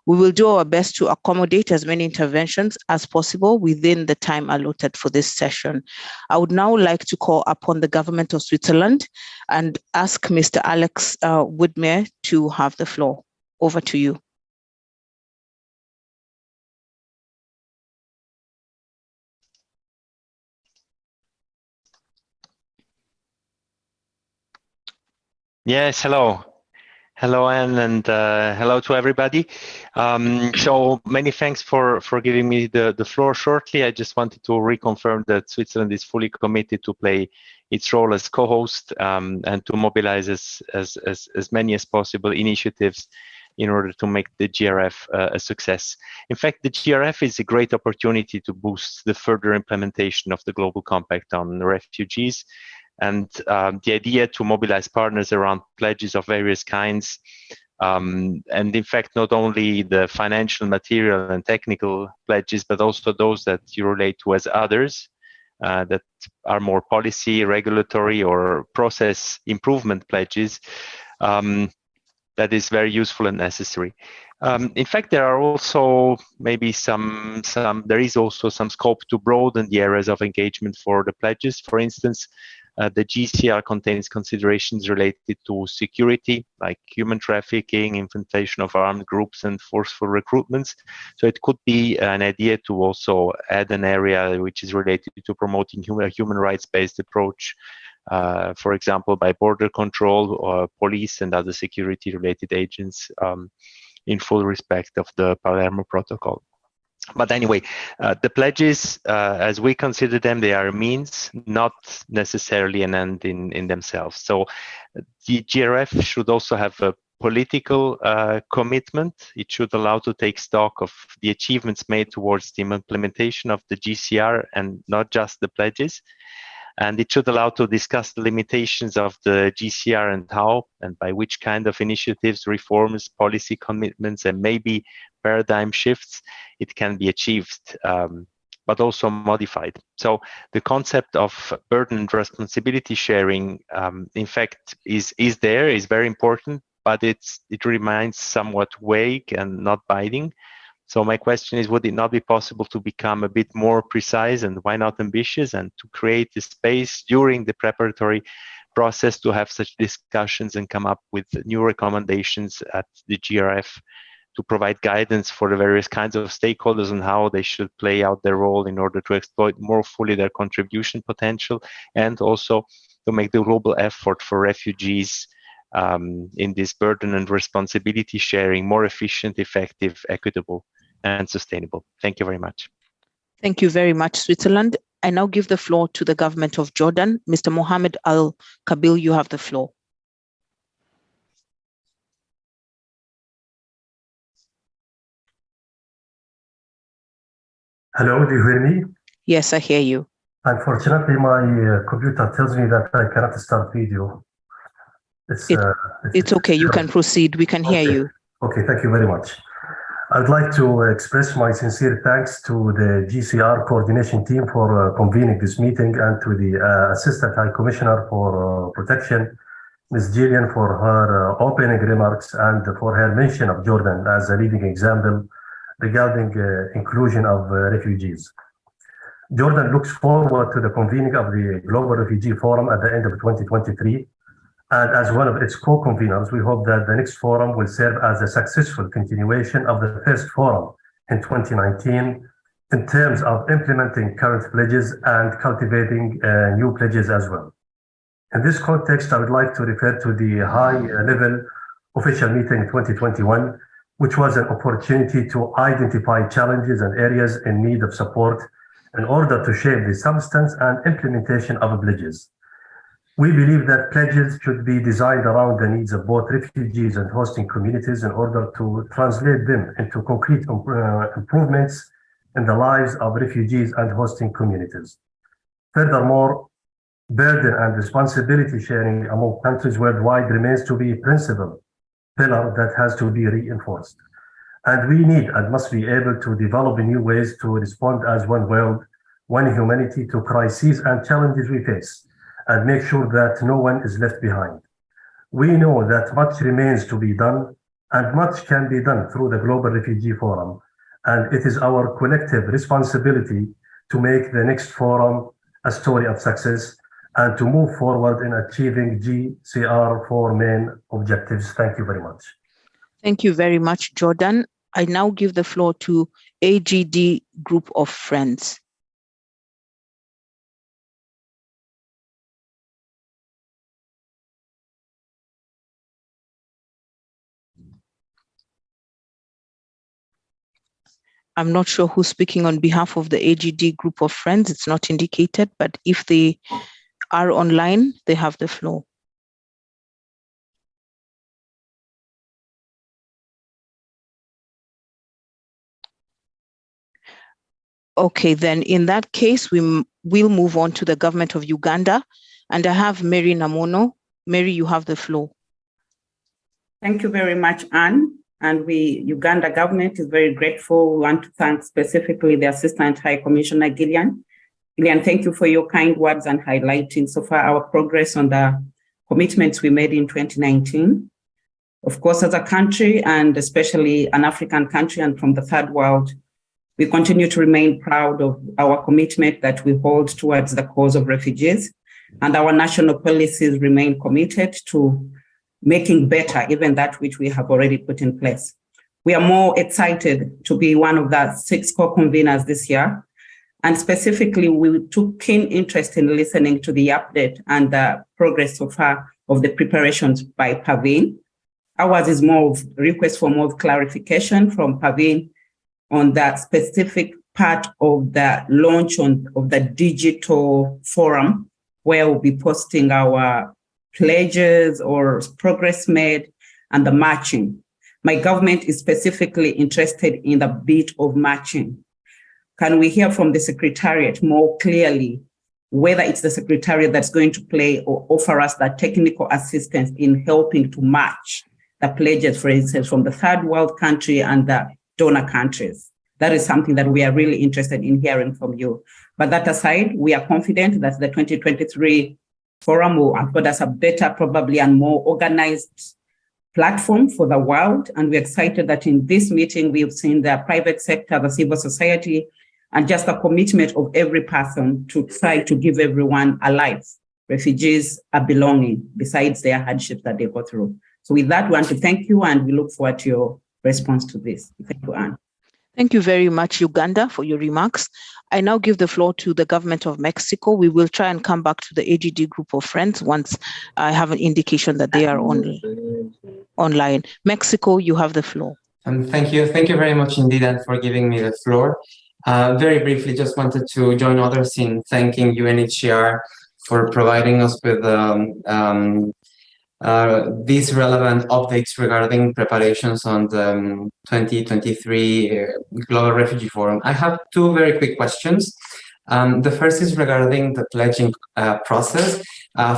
We will do our best to accommodate as many interventions as possible within the time allotted for this session. I would now like to call upon the Government of Switzerland and ask Mr. Alex Woodmere to have the floor. Over to you. Yes, hello. Hello, Anne, and hello to everybody. So many thanks for giving me the floor shortly. I just wanted to reconfirm that Switzerland is fully committed to play its role as co-host and to mobilize as many as possible initiatives in order to make the GRF a success. In fact, the GRF is a great opportunity to boost the further implementation of the Global Compact on refugees. And the idea to mobilize partners around pledges of various kinds, and in fact, not only the financial, material, and technical pledges, but also those that you relate to as others that are more policy, regulatory, or process improvement pledges. That is very useful and necessary. In fact, there are also maybe there is also some scope to broaden the areas of engagement for the pledges. For instance, the GCR contains considerations related to security, like human trafficking, infiltration of armed groups, and forceful recruitments. So it could be an idea to also add an area which is related to promoting a human rights-based approach, for example, by border control, or police and other security-related agents, in full respect of the Palermo Protocol. But anyway, the pledges, as we consider them, they are a means, not necessarily an end in themselves. So the GRF should also have a political commitment. It should allow to take stock of the achievements made towards the implementation of the GCR and not just the pledges. And it should allow to discuss the limitations of the GCR and how and by which kind of initiatives, reforms, policy commitments, and maybe paradigm shifts it can be achieved, but also modified. So the concept of burden and responsibility sharing, in fact, is very important, but it remains somewhat vague and not binding. So my question is, would it not be possible to become a bit more precise, and why not ambitious, and to create a space during the preparatory process to have such discussions and come up with new recommendations at the GRF to provide guidance for the various kinds of stakeholders on how they should play out their role in order to exploit more fully their contribution potential, and also to make the global effort for refugees in this burden and responsibility sharing more efficient, effective, equitable, and sustainable. Thank you very much. Thank you very much, Switzerland. I now give the floor to the government of Jordan. Mr. Mohammed Al-Kabil, you have the floor. Hello, do you hear me? Yes, I hear you. Unfortunately, my computer tells me that I cannot start video. It's okay, you can proceed. We can hear you. Okay, thank you very much. I would like to express my sincere thanks to the GCR coordination team for convening this meeting, and to the Assistant High Commissioner for Protection, Ms. Gillian, for her opening remarks and for her mention of Jordan as a leading example regarding inclusion of refugees. Jordan looks forward to the convening of the Global Refugee Forum at the end of 2023. And as one of its co-conveners, we hope that the next forum will serve as a successful continuation of the first forum in 2019 in terms of implementing current pledges and cultivating new pledges as well. In this context, I would like to refer to the high-level official meeting in 2021, which was an opportunity to identify challenges and areas in need of support in order to shape the substance and implementation of pledges. We believe that pledges should be designed around the needs of both refugees and hosting communities in order to translate them into concrete improvements in the lives of refugees and hosting communities. Furthermore, burden and responsibility sharing among countries worldwide remains to be a principal pillar that has to be reinforced. And we need and must be able to develop new ways to respond as one world, one humanity to crises and challenges we face, and make sure that no one is left behind. We know that much remains to be done, and much can be done through the Global Refugee Forum, and it is our collective responsibility to make the next forum a story of success and to move forward in achieving GCR4 main objectives. Thank you very much. Thank you very much, Jordan. I now give the floor to AGD Group of Friends. I'm not sure who's speaking on behalf of the AGD Group of Friends. It's not indicated, but if they are online, they have the floor. Okay, then in that case, we'll move on to the government of Uganda. And I have Mary Namono. Mary, you have the floor. Thank you very much, Anne. And Uganda government is very grateful. We want to thank specifically the Assistant High Commissioner, Gillian. Gillian, thank you for your kind words and highlighting so far our progress on the commitments we made in 2019. Of course, as a country, and especially an African country and from the third world, we continue to remain proud of our commitment that we hold towards the cause of refugees, and our national policies remain committed to making better even that which we have already put in place. We are more excited to be one of the 6 co-conveners this year, and specifically we took keen interest in listening to the update and the progress so far of the preparations by Paveen. Ours is more of a request for more clarification from Paveen on that specific part of the launch of the digital forum, where we'll be posting our pledges or progress made and the matching. My government is specifically interested in the bit of matching. Can we hear from the Secretariat more clearly whether it's the Secretariat that's going to play or offer us that technical assistance in helping to match the pledges, for instance, from the third world country and the donor countries? That is something that we are really interested in hearing from you. But that aside, we are confident that the 2023 forum will afford us a better, probably, and more organized platform for the world. And we're excited that in this meeting, we've seen the private sector, the civil society, and just a commitment of every person to try to give everyone a life. Refugees are belonging besides their hardships that they go through. So with that, we want to thank you, and we look forward to your response to this. Thank you, Anne. Thank you very much, Uganda, for your remarks. I now give the floor to the government of Mexico. We will try and come back to the AGD group of friends once I have an indication that they are online. Mexico, you have the floor. Thank you very much indeed, Anne, for giving me the floor. Very briefly, just wanted to join others in thanking UNHCR for providing us with these relevant updates regarding preparations on the 2023 Global Refugee Forum. I have two very quick questions. The first is regarding the pledging process.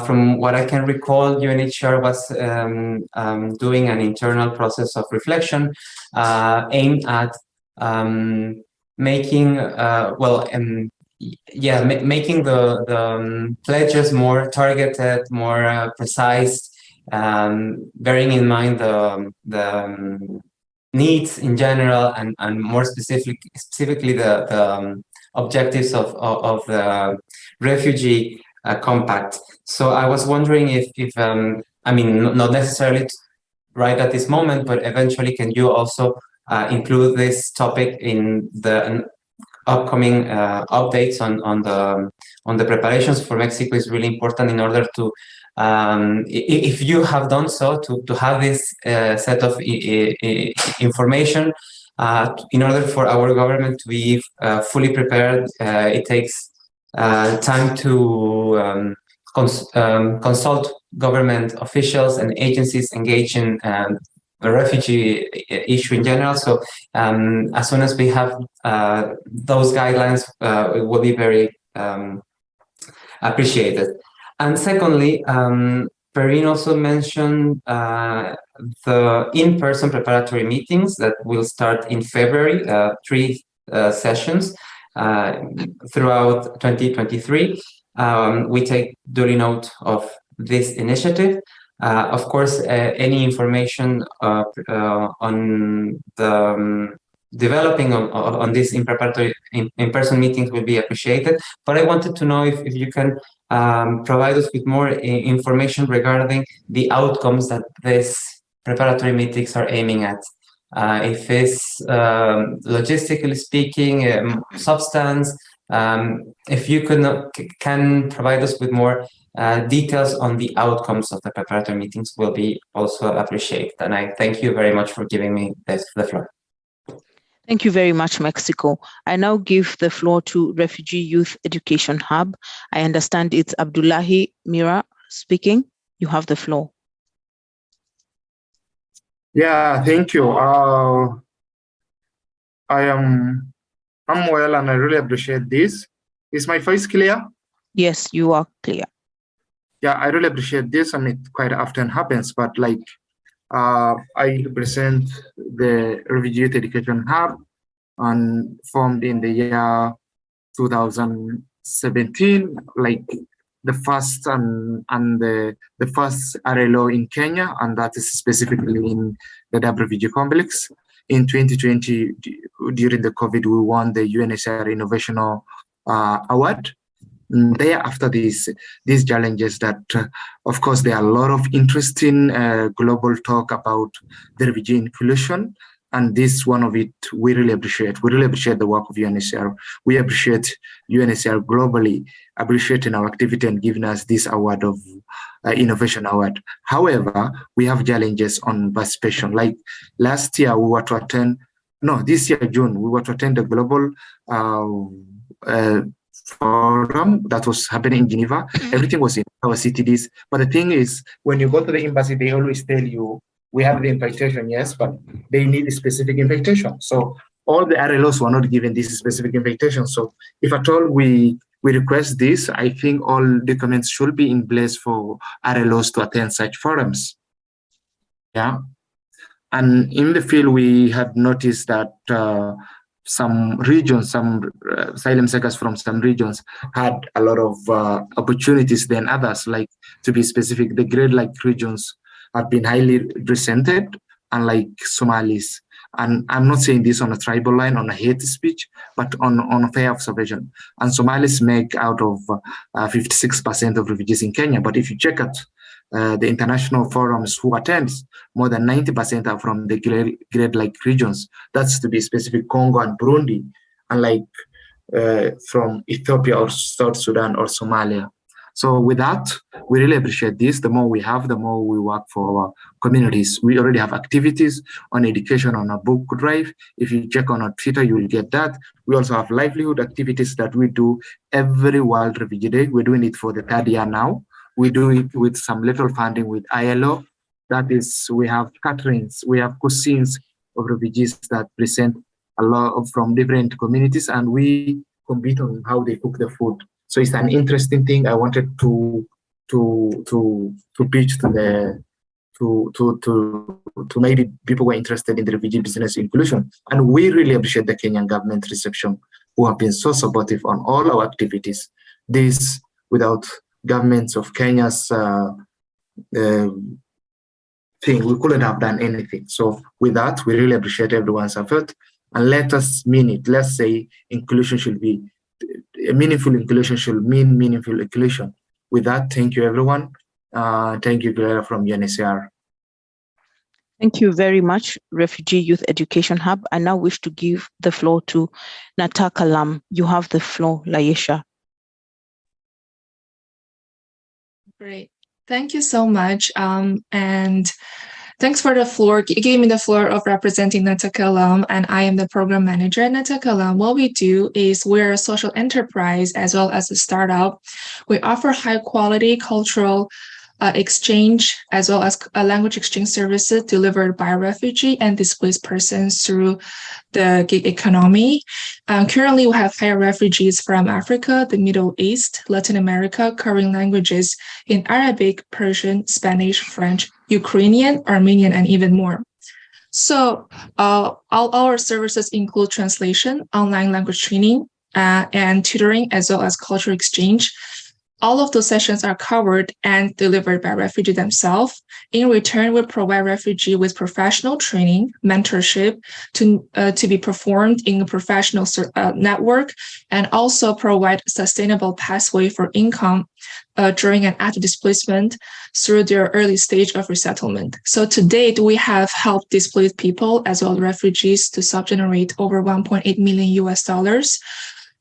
From what I can recall, UNHCR was doing an internal process of reflection aimed at making making the pledges more targeted, more precise, bearing in mind the needs in general and more specifically the objectives of the refugee compact. So I was wondering if I mean, not necessarily right at this moment, but eventually can you also include this topic in the upcoming updates on the preparations for Mexico is really important in order to if you have done so, to have this set of information in order for our government to be fully prepared. It takes time to consult government officials and agencies engaged in the refugee issue in general. So as soon as we have those guidelines, it will be very appreciated. And secondly, Perrine also mentioned the in-person preparatory meetings that will start in February, 3 sessions throughout 2023. We take duly note of this initiative. Of course, any information on the developing on these in-person meetings will be appreciated. But I wanted to know if you can provide us with more information regarding the outcomes that these preparatory meetings are aiming at. If it's logistically speaking, substance, if you can provide us with more details on the outcomes of the preparatory meetings will be also appreciated. And I thank you very much for giving me the floor. Thank you very much, Mexico. I now give the floor to Refugee Youth Education Hub. I understand it's Abdullahi Mira speaking. You have the floor. Yeah, thank you. I'm well, and I really appreciate this. Is my voice clear? Yes, you are clear. Yeah, I really appreciate this, and it quite often happens, but like I represent the Refugee Youth Education Hub and formed in the year 2017, like the first and the first RLO in Kenya, and that is specifically in the Dab refugee complex. In 2020, during the COVID, we won the UNHCR Innovation Award. Thereafter these challenges that, of course, there are a lot of interesting global talk about the refugee inclusion, and this one of it we really appreciate. We really appreciate the work of UNHCR. We appreciate UNHCR globally appreciating our activity and giving us this award of Innovation Award. However, we have challenges on participation. Like last year, we were to attend, this year, June, we were to attend the global forum that was happening in Geneva. Everything was in our CTDs. But the thing is, when you go to the embassy, they always tell you, we have the invitation, yes, but they need a specific invitation. So all the RLOs were not given this specific invitation. So if at all we request this, I think all documents should be in place for RLOs to attend such forums. Yeah. And in the field, we had noticed that some regions, some asylum seekers from some regions had a lot of opportunities than others. Like, to be specific, the Great regions have been highly represented, unlike Somalis. And I'm not saying this on a tribal line, on a hate speech, but on a fair observation. And Somalis make out of 56% of refugees in Kenya. But if you check out the international forums who attends, more than 90% are from the Great Lake regions. That's to be specific, Congo and Burundi, unlike from Ethiopia or South Sudan or Somalia. So with that, we really appreciate this. The more we have, the more we work for our communities. We already have activities on education on our book drive. If you check on our Twitter, you will get that. We also have livelihood activities that we do every World Refugee Day. We're doing it for the 3rd year now. We do it with some little funding with ILO. That is, we have caterings, we have cuisines of refugees that present a lot from different communities, and we compete on how they cook the food. So it's an interesting thing. I wanted to pitch to the to maybe people who are interested in the refugee business inclusion. And we really appreciate the Kenyan government reception, who have been so supportive on all our activities. This, without governments of Kenya's thing, we couldn't have done anything. So with that, we really appreciate everyone's effort, and let us mean it. Let's say inclusion should be a meaningful inclusion should mean meaningful inclusion. With that, thank you, everyone. Thank you, Gloria from UNHCR. Thank you very much, Refugee Youth Education Hub. I now wish to give the floor to Nataka Lam. You have the floor, Laisha. Great. Thank you so much. And thanks for the floor, giving me the floor of representing Nataka Lam, and I am the program manager at Nataka Lam. What we do is we're a social enterprise as well as a startup. We offer high quality cultural exchange as well as language exchange services delivered by refugee and displaced persons through the gig economy. Currently, we have hired refugees from Africa, the Middle East, Latin America, covering languages in Arabic, Persian, Spanish, French, Ukrainian, Armenian, and even more. So all our services include translation, online language training, and tutoring, as well as cultural exchange. All of those sessions are covered and delivered by refugees themselves. In return, we provide refugees with professional training, mentorship to be performed in a professional network, and also provide sustainable pathway for income during and after displacement through their early stage of resettlement. So to date, we have helped displaced people as well as refugees to self-generate over $1.8 million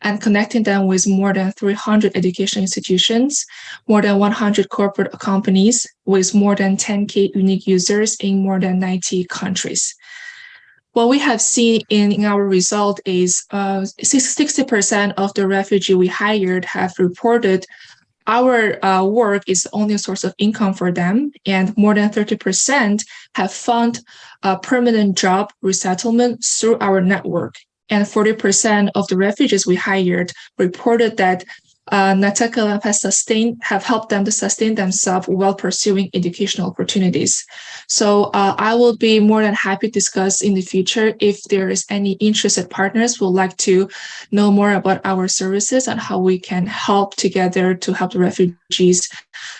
and connecting them with more than 300 education institutions, more than 100 corporate companies with more than 10K unique users in more than 90 countries. What we have seen in our result is 60% of the refugees we hired have reported our work is the only source of income for them, and more than 30% have found a permanent job resettlement through our network. And 40% of the refugees we hired reported that Nataka Lam have helped them to sustain themselves while pursuing educational opportunities. So I will be more than happy to discuss in the future if there is any interested partners who would like to know more about our services and how we can help together to help the refugees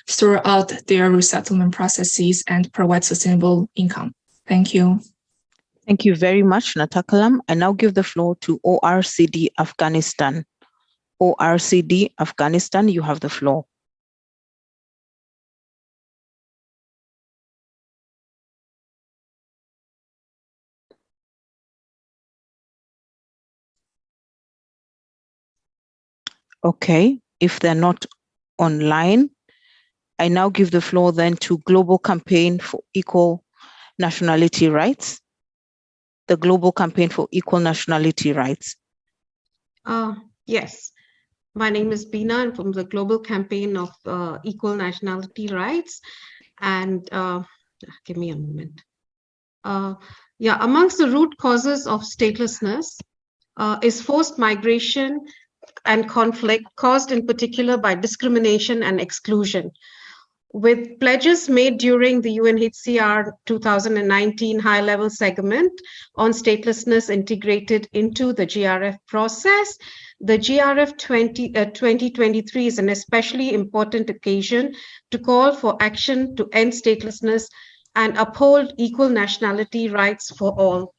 throughout their resettlement processes and provide sustainable income. Thank you. Thank you very much, Nataka Lam. I now give the floor to ORCD Afghanistan. ORCD Afghanistan, you have the floor. Okay, if they're not online, I now give the floor then to Global Campaign for Equal Nationality Rights. The Global Campaign for Equal Nationality Rights. Yes, my name is Beena. I'm from the Global Campaign of Equal Nationality Rights. And give me a moment. Amongst the root causes of statelessness is forced migration and conflict caused in particular by discrimination and exclusion. With pledges made during the UNHCR 2019 high-level segment on statelessness integrated into the GRF process, the GRF 2023 is an especially important occasion to call for action to end statelessness and uphold equal nationality rights for all.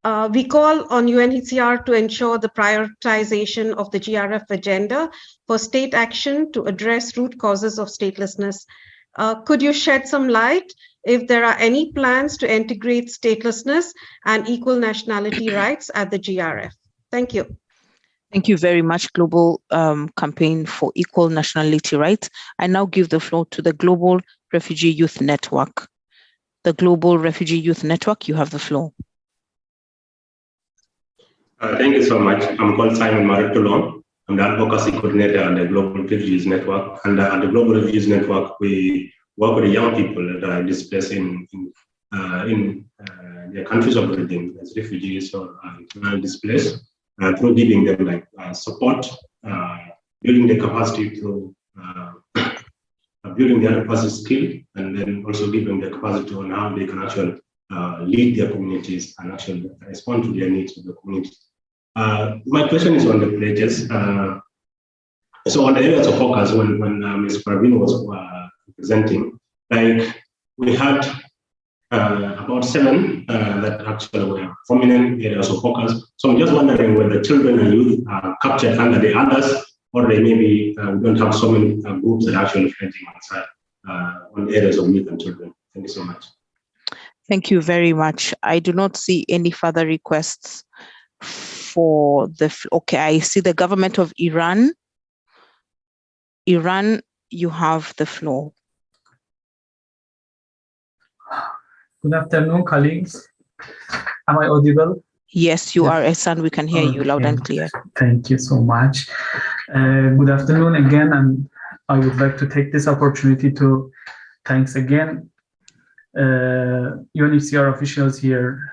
We call on UNHCR to ensure the prioritization of the GRF agenda for state action to address root causes of statelessness. Could you shed some light if there are any plans to integrate statelessness and equal nationality rights at the GRF? Thank you. Thank you very much, Global Campaign for Equal Nationality Rights. I now give the floor to the Global Refugee Youth Network. The Global Refugee Youth Network, you have the floor. Thank you so much. I'm called Simon Maritulon. I'm the advocacy coordinator at the Global Refugees Network. And at the Global Refugees Network, we work with the young people that are displaced in their countries of origin as refugees or displaced, through giving them support, building their capacity through building their capacity skill, and then also giving their capacity on how they can actually lead their communities and actually respond to their needs of the community. My question is on the pledges. So on the areas of focus, when Ms. Praveen was presenting, we had about 7 that actually were prominent areas of focus. So I'm just wondering whether children and youth are captured under the others, or they maybe we don't have so many groups that are actually fighting outside on the areas of youth and children. Thank you so much. Thank you very much. I do not see any further requests for the, okay, I see the government of Iran. Iran, you have the floor. Good afternoon, colleagues. Am I audible? Yes, you are, Ehsan. We can hear you loud and clear. Thank you so much. Good afternoon again, and I would like to take this opportunity to thanks again UNHCR officials here,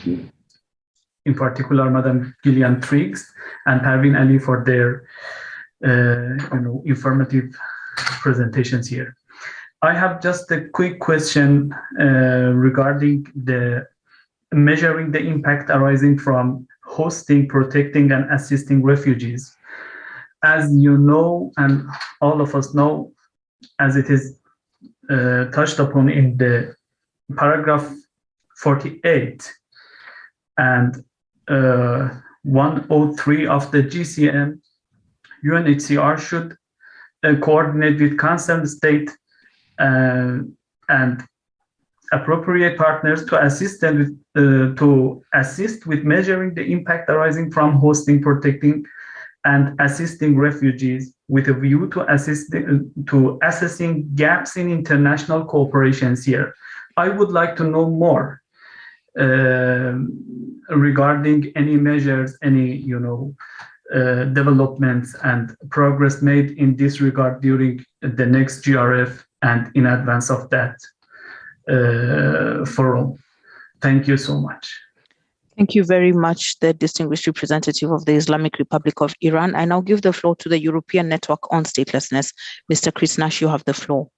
in particular Madam Gillian Triggs and Parveen Ali for their informative presentations here. I have just a quick question regarding the measuring the impact arising from hosting, protecting, and assisting refugees. As you know, and all of us know, as it is touched upon in the paragraph 48 and 103 of the GCM, UNHCR should coordinate with concerned state and appropriate partners to assist them with measuring the impact arising from hosting, protecting, and assisting refugees with a view to assessing gaps in international cooperations here. I would like to know more regarding any measures, any developments and progress made in this regard during the next GRF and in advance of that forum. Thank you so much. Thank you very much, the distinguished representative of the Islamic Republic of Iran. I now give the floor to the European Network on Statelessness. Mr. Chris Nash, you have the floor.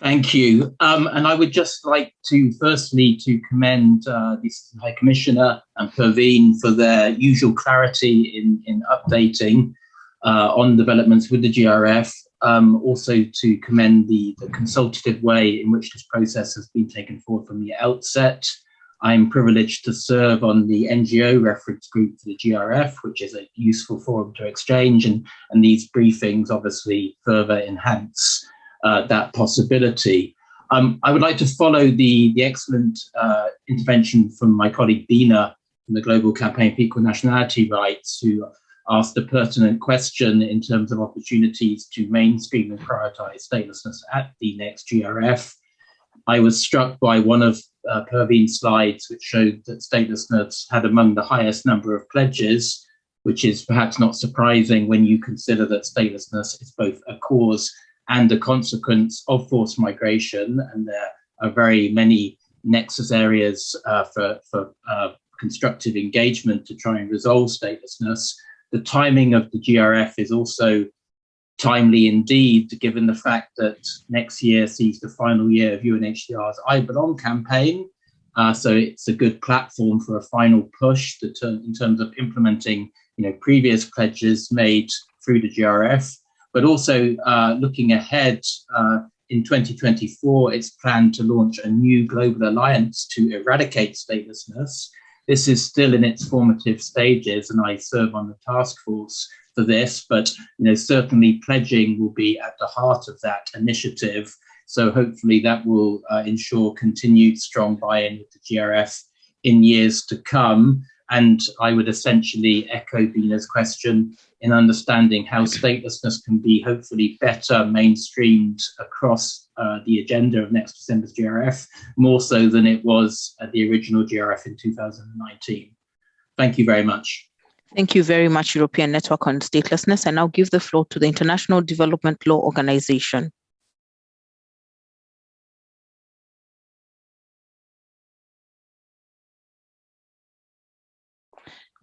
Thank you. And I would just like to firstly to commend the Assistant High Commissioner and Perveen for their usual clarity in updating on developments with the GRF. Also to commend the consultative way in which this process has been taken forward from the outset. I'm privileged to serve on the NGO reference group for the GRF, which is a useful forum to exchange, and these briefings obviously further enhance that possibility. I would like to follow the excellent intervention from my colleague Bina from the Global Campaign for Equal Nationality Rights, who asked a pertinent question in terms of opportunities to mainstream and prioritize statelessness at the next GRF. I was struck by one of Perveen's slides, which showed that statelessness had among the highest number of pledges, which is perhaps not surprising when you consider that statelessness is both a cause and a consequence of forced migration, and there are very many nexus areas for constructive engagement to try and resolve statelessness. The timing of the GRF is also timely indeed, given the fact that next year sees the final year of UNHCR's I Belong campaign. So it's a good platform for a final push in terms of implementing previous pledges made through the GRF, but also looking ahead in 2024, it's planned to launch a new global alliance to eradicate statelessness. This is still in its formative stages, and I serve on the task force for this, but certainly pledging will be at the heart of that initiative. So hopefully that will ensure continued strong buy-in with the GRF in years to come. And I would essentially echo Bina's question in understanding how statelessness can be hopefully better mainstreamed across the agenda of next December's GRF, more so than it was at the original GRF in 2019. Thank you very much. Thank you very much, European Network on Statelessness. I now give the floor to the International Development Law Organization.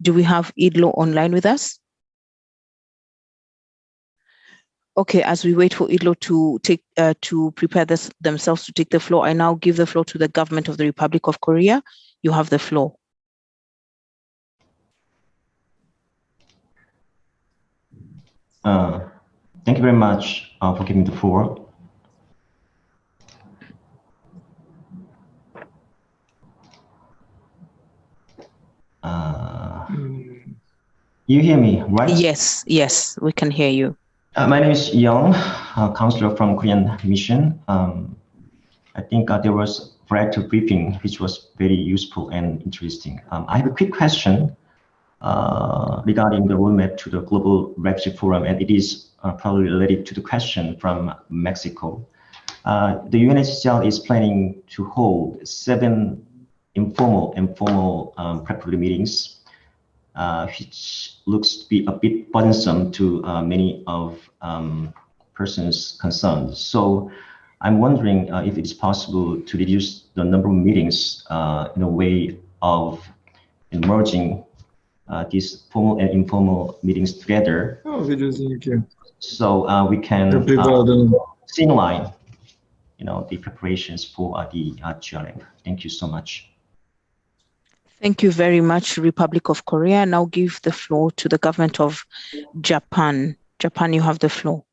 Do we have IDLO online with us? Okay, as we wait for IDLO to prepare themselves to take the floor, I now give the floor to the government of the Republic of Korea. You have the floor. Thank you very much for giving the floor. You hear me, right? Yes, we can hear you. My name is Young, counselor from Korean Mission. I think there was proactive briefing, which was very useful and interesting. I have a quick question regarding the roadmap to the Global Refugee Forum, and it is probably related to the question from Mexico. The UNHCR is planning to hold 7 informal and formal preparatory meetings, which looks to be a bit burdensome to many of persons concerned. So I'm wondering if it is possible to reduce the number of meetings in a way of merging these formal and informal meetings together. So we can streamline, the preparations for the GRF. Thank you so much. Thank you very much, Republic of Korea. Now give the floor to the government of Japan. Japan, you have the floor.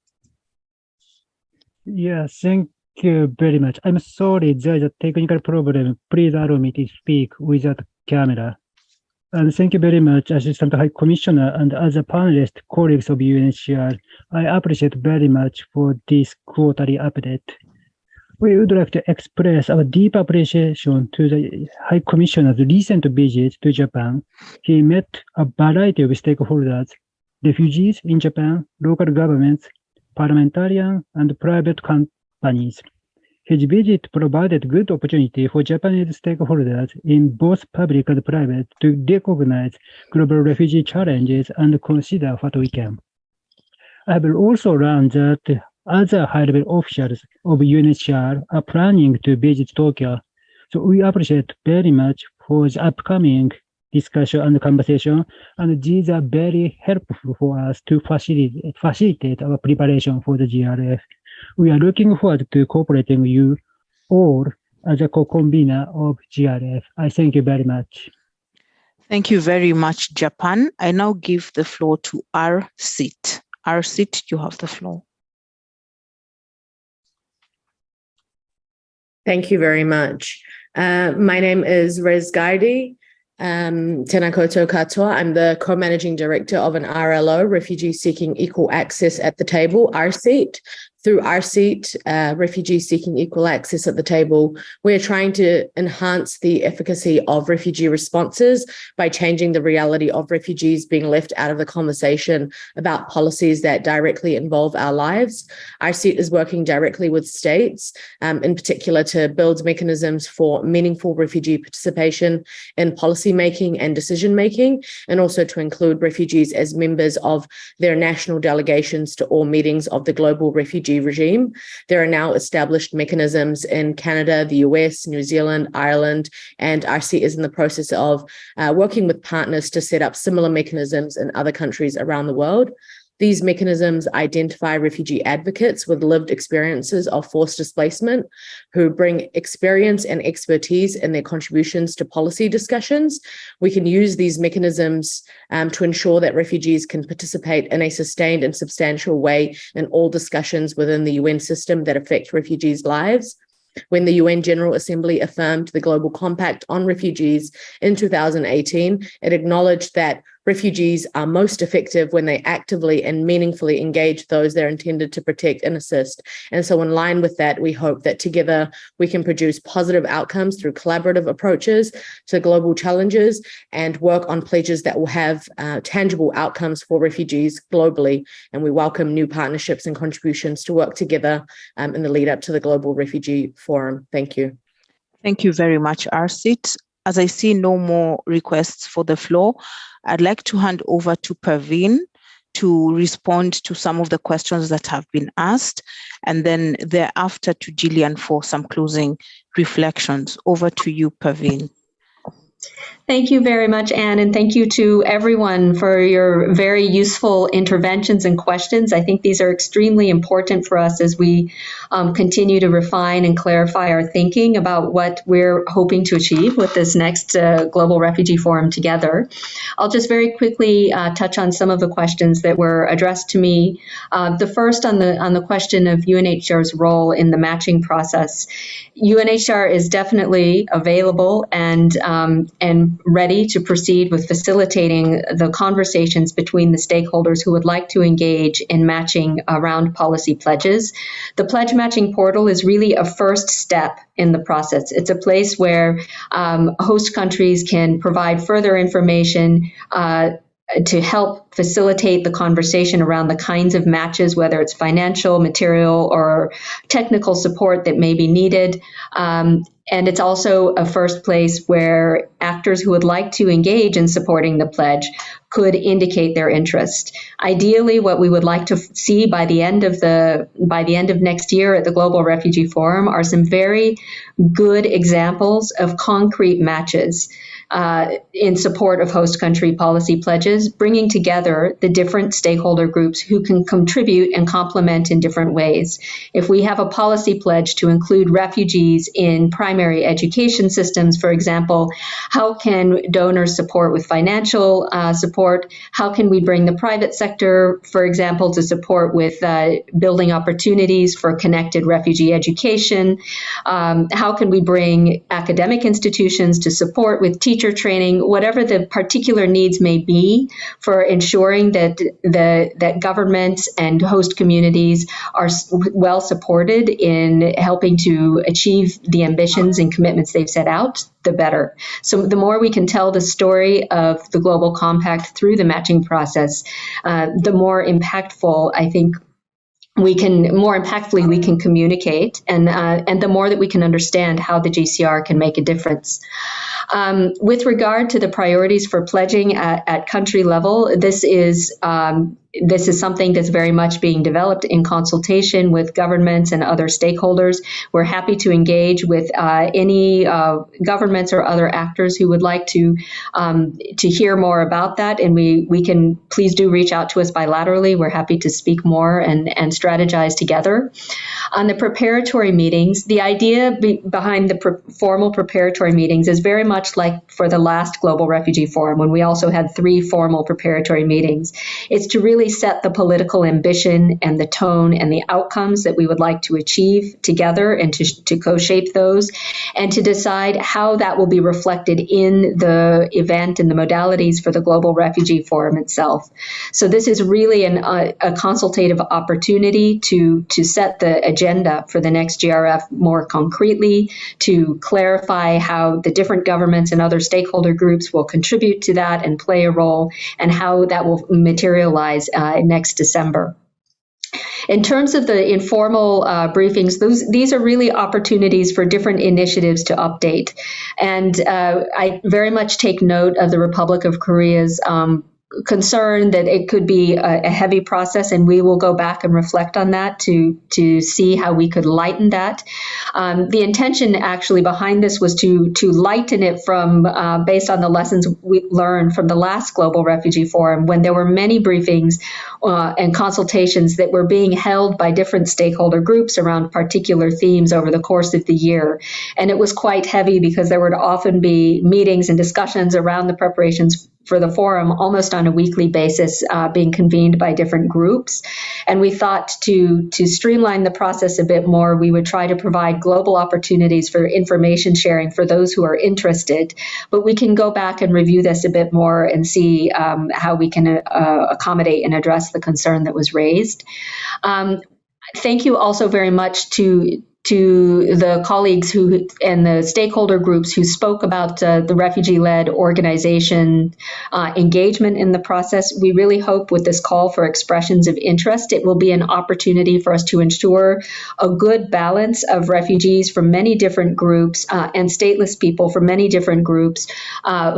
Yeah, thank you very much. I'm sorry, there's a technical problem. Please allow me to speak without camera. And thank you very much, Assistant High Commissioner and other panelists, colleagues of UNHCR. I appreciate very much for this quarterly update. We would like to express our deep appreciation to the High Commissioner's recent visit to Japan. He met a variety of stakeholders, refugees in Japan, local governments, parliamentarians, and private companies. His visit provided good opportunity for Japanese stakeholders in both public and private to recognize global refugee challenges and consider what we can. I have also learned that other high-level officials of UNHCR are planning to visit Tokyo. So we appreciate very much for the upcoming discussion and conversation, and these are very helpful for us to facilitate our preparation for the GRF. We are looking forward to cooperating with you all as a co-convener of GRF. I thank you very much. Thank you very much, Japan. I now give the floor to R-Seat. R-Seat, you have the floor. Thank you very much. My name is Rez Gaidi. Tenakoto Katoa. I'm the co-managing director of an RLO, Refugees Seeking Equal Access at the Table, RSEAT. Through RSEAT, Refugees Seeking Equal Access at the Table, we're trying to enhance the efficacy of refugee responses by changing the reality of refugees being left out of the conversation about policies that directly involve our lives. RSEAT is working directly with states, in particular to build mechanisms for meaningful refugee participation in policymaking and decision-making, and also to include refugees as members of their national delegations to all meetings of the global refugee regime. There are now established mechanisms in Canada, the US, New Zealand, Ireland, and RSEAT is in the process of working with partners to set up similar mechanisms in other countries around the world. These mechanisms identify refugee advocates with lived experiences of forced displacement who bring experience and expertise in their contributions to policy discussions. We can use these mechanisms to ensure that refugees can participate in a sustained and substantial way in all discussions within the UN system that affect refugees' lives. When the UN General Assembly affirmed the Global Compact on Refugees in 2018, it acknowledged that refugees are most effective when they actively and meaningfully engage those they're intended to protect and assist. And so in line with that, we hope that together we can produce positive outcomes through collaborative approaches to global challenges and work on pledges that will have tangible outcomes for refugees globally. And we welcome new partnerships and contributions to work together in the lead up to the Global Refugee Forum. Thank you. Thank you very much, Arsit. As I see no more requests for the floor, I'd like to hand over to Perveen to respond to some of the questions that have been asked, and then thereafter to Gillian for some closing reflections. Over to you, Perveen. Thank you very much, Anne, and thank you to everyone for your very useful interventions and questions. I think these are extremely important for us as we continue to refine and clarify our thinking about what we're hoping to achieve with this next Global Refugee Forum together. I'll just very quickly touch on some of the questions that were addressed to me. The first on the question of UNHCR's role in the matching process. UNHCR is definitely available and ready to proceed with facilitating the conversations between the stakeholders who would like to engage in matching around policy pledges. The pledge matching portal is really a first step in the process. It's a place where host countries can provide further information to help facilitate the conversation around the kinds of matches, whether it's financial, material, or technical support that may be needed. And it's also a first place where actors who would like to engage in supporting the pledge could indicate their interest. Ideally, what we would like to see by the end of next year at the Global Refugee Forum are some very good examples of concrete matches in support of host country policy pledges, bringing together the different stakeholder groups who can contribute and complement in different ways. If we have a policy pledge to include refugees in primary education systems, for example, how can donors support with financial support? How can we bring the private sector, for example, to support with building opportunities for connected refugee education? How can we bring academic institutions to support with teacher training, whatever the particular needs may be for ensuring that that governments and host communities are well supported in helping to achieve the ambitions and commitments they've set out, the better. So the more we can tell the story of the Global Compact through the matching process, the more impactful, I think, more impactfully we can communicate, and the more that we can understand how the GCR can make a difference. With regard to the priorities for pledging at country level, this is something that's very much being developed in consultation with governments and other stakeholders. We're happy to engage with any governments or other actors who would like to hear more about that, and we can, please do reach out to us bilaterally. We're happy to speak more and strategize together. On the preparatory meetings, the idea behind the formal preparatory meetings is very much like for the last Global Refugee Forum, when we also had 3 formal preparatory meetings. It's to really set the political ambition and the tone and the outcomes that we would like to achieve together, and to co-shape those, and to decide how that will be reflected in the event and the modalities for the Global Refugee Forum itself. So this is really a consultative opportunity to set the agenda for the next GRF more concretely, to clarify how the different governments and other stakeholder groups will contribute to that and play a role, and how that will materialize next December. In terms of the informal briefings, these are really opportunities for different initiatives to update. And I very much take note of the Republic of Korea's concern that it could be a heavy process, and we will go back and reflect on that to see how we could lighten that. The intention actually behind this was to lighten it from based on the lessons we learned from the last Global Refugee Forum, when there were many briefings and consultations that were being held by different stakeholder groups around particular themes over the course of the year. And it was quite heavy because there would often be meetings and discussions around the preparations for the forum almost on a weekly basis, being convened by different groups. And we thought to streamline the process a bit more, we would try to provide global opportunities for information sharing for those who are interested. But we can go back and review this a bit more and see how we can accommodate and address the concern that was raised. Thank you also very much to the colleagues who and the stakeholder groups who spoke about the refugee-led organization engagement in the process. We really hope with this call for expressions of interest, it will be an opportunity for us to ensure a good balance of refugees from many different groups and stateless people from many different groups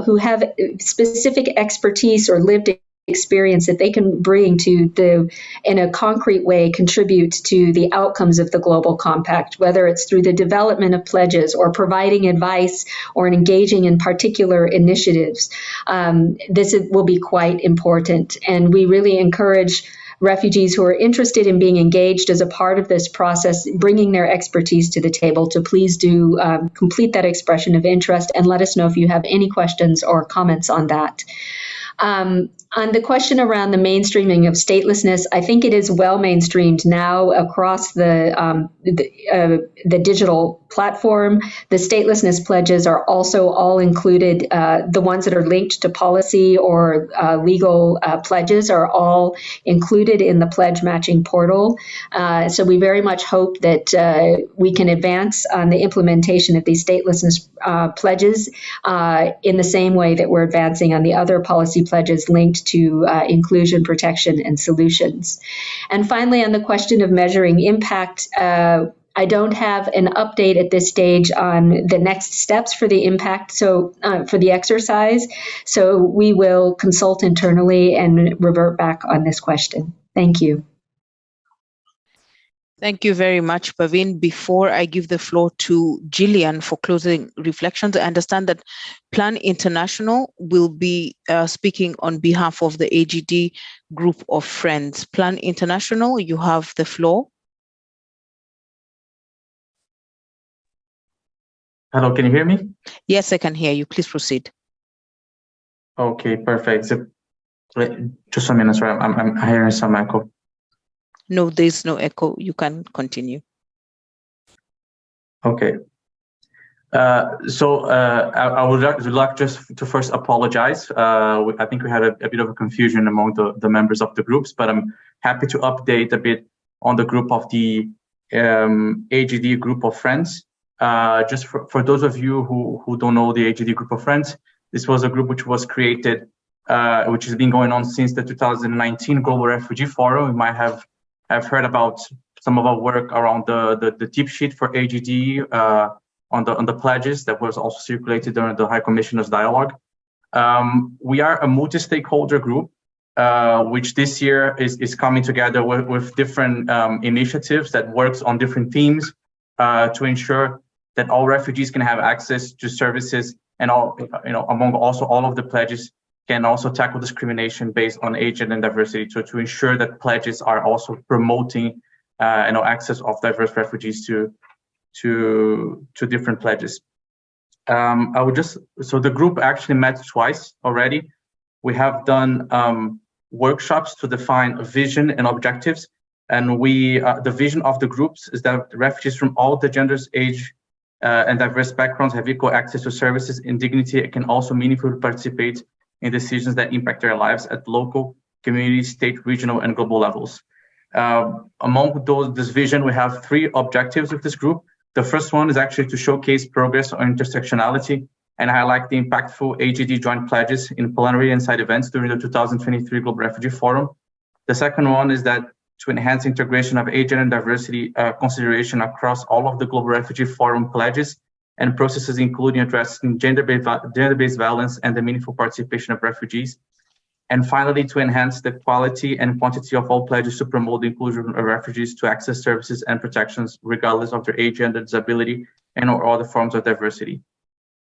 who have specific expertise or lived experience that they can bring in a concrete way, contribute to the outcomes of the Global Compact, whether it's through the development of pledges or providing advice or engaging in particular initiatives. This will be quite important. And we really encourage refugees who are interested in being engaged as a part of this process, bringing their expertise to the table, to please do complete that expression of interest and let us know if you have any questions or comments on that. On the question around the mainstreaming of statelessness, I think it is well mainstreamed now across the digital platform. The statelessness pledges are also all included. The ones that are linked to policy or legal pledges are all included in the pledge matching portal. So we very much hope that we can advance on the implementation of these statelessness pledges in the same way that we're advancing on the other policy pledges linked to inclusion, protection, and solutions. And finally, on the question of measuring impact, I don't have an update at this stage on the next steps for the impact, so for the exercise. So we will consult internally and revert back on this question. Thank you. Thank you very much, Paveen. Before I give the floor to Gillian for closing reflections, I understand that Plan International will be speaking on behalf of the AGD group of friends. Plan International, you have the floor. Hello, can you hear me? Yes, I can hear you. Please proceed. Okay, perfect. So, just a minute, sorry, I'm hearing some echo. No, there's no echo. You can continue. Okay. I would like just to first apologize. I think we had a bit of a confusion among the members of the groups, but I'm happy to update a bit on the group of the AGD group of friends. Just for those of you who don't know the AGD group of friends, this was a group which was created, which has been going on since the 2019 Global Refugee Forum. You might have heard about some of our work around the tip sheet for AGD on the pledges that was also circulated during the High Commissioner's dialogue. We are a multi-stakeholder group, which this year is coming together with different initiatives that works on different themes to ensure that all refugees can have access to services, and among also all of the pledges can also tackle discrimination based on age and diversity, to ensure that pledges are also promoting access of diverse refugees to different pledges. So the group actually met twice already. We have done workshops to define a vision and objectives, and the vision of the groups is that refugees from all the genders, age, and diverse backgrounds have equal access to services and dignity and can also meaningfully participate in decisions that impact their lives at local, community, state, regional, and global levels. Among this vision, we have 3 objectives of this group. The first one is actually to showcase progress on intersectionality and highlight the impactful AGD joint pledges in plenary and side events during the 2023 Global Refugee Forum. The second one is that to enhance integration of age and diversity consideration across all of the Global Refugee Forum pledges and processes, including addressing gender-based violence and the meaningful participation of refugees. And finally, to enhance the quality and quantity of all pledges to promote the inclusion of refugees to access services and protections, regardless of their age, gender, disability, and or other forms of diversity.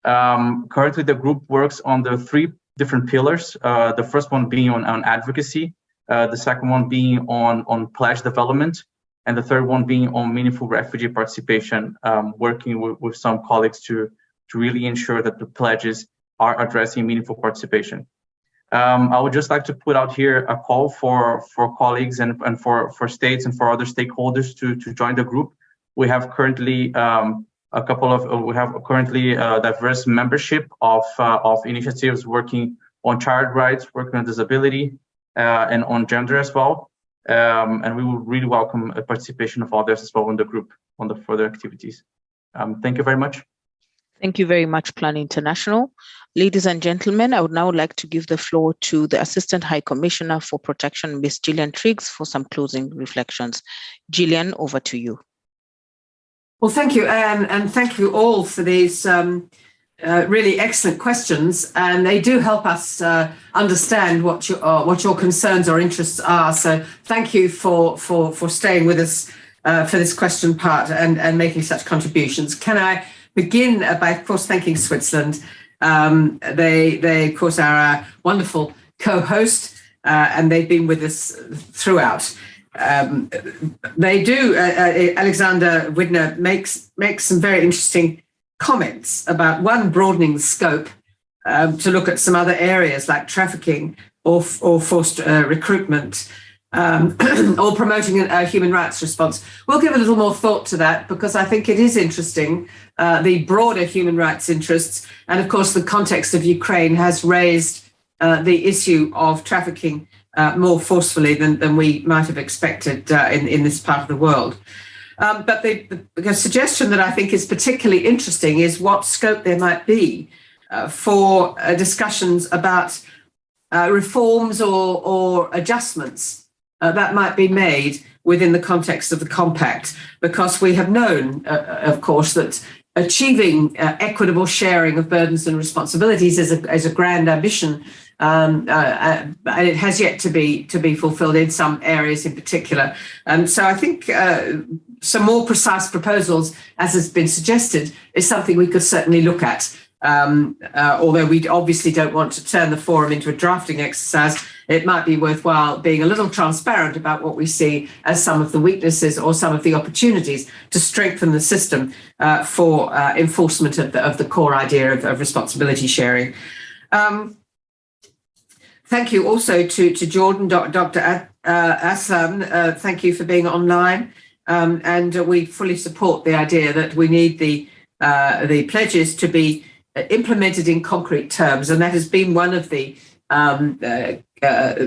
Currently, the group works on the 3 different pillars. The first one being on advocacy, the second one being on pledge development, and the third one being on meaningful refugee participation, working with some colleagues to really ensure that the pledges are addressing meaningful participation. I would just like to put out here a call for colleagues and for states and for other stakeholders to join the group. We have currently diverse membership of initiatives working on child rights, working on disability, and on gender as well. And we will really welcome a participation of others as well in the group on the further activities. Thank you very much. Thank you very much, Plan International. Ladies and gentlemen, I would now like to give the floor to the Assistant High Commissioner for Protection, Ms. Gillian Triggs, for some closing reflections. Gillian, over to you. Well, thank you, Anne, and thank you all for these really excellent questions, and they do help us understand what your concerns or interests are. So thank you for staying with us for this question part and making such contributions. Can I begin by, of course, thanking Switzerland. They, of course, are a wonderful co-host, and they've been with us throughout. They do, Alexander Widner makes some very interesting comments about, one, broadening the scope to look at some other areas like trafficking or forced recruitment, or promoting a human rights response. We'll give a little more thought to that because I think it is interesting, the broader human rights interests. And of course, the context of Ukraine has raised the issue of trafficking more forcefully than we might have expected in this part of the world. But the suggestion that I think is particularly interesting is what scope there might be for discussions about reforms or adjustments that might be made within the context of the compact, because we have known, of course, that achieving equitable sharing of burdens and responsibilities is a grand ambition, and it has yet to be fulfilled in some areas in particular. So I think some more precise proposals, as has been suggested, is something we could certainly look at. Although we obviously don't want to turn the forum into a drafting exercise, it might be worthwhile being a little transparent about what we see as some of the weaknesses or some of the opportunities to strengthen the system for enforcement of the core idea of responsibility sharing. Thank you also to Jordan, Dr. Aslam. Thank you for being online. And we fully support the idea that we need the pledges to be implemented in concrete terms, and that has been one of the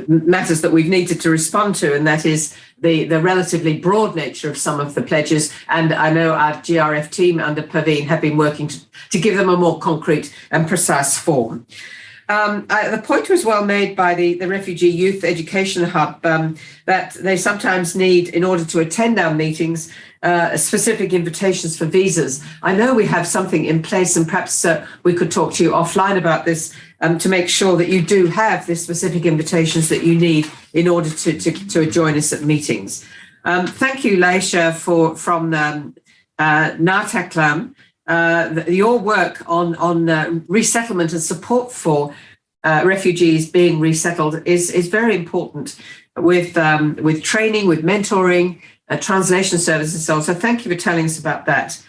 matters that we've needed to respond to, and that is the relatively broad nature of some of the pledges. And I know our GRF team under Perveen have been working to give them a more concrete and precise form. The point was well made by the Refugee Youth Education Hub that they sometimes need, in order to attend our meetings, specific invitations for visas. I know we have something in place, and perhaps we could talk to you offline about this to make sure that you do have the specific invitations that you need in order to join us at meetings. Thank you, Laisha, from Nataklam. Your work on resettlement and support for refugees being resettled is very important, with training, with mentoring, translation services, and so on. So thank you for telling us about that.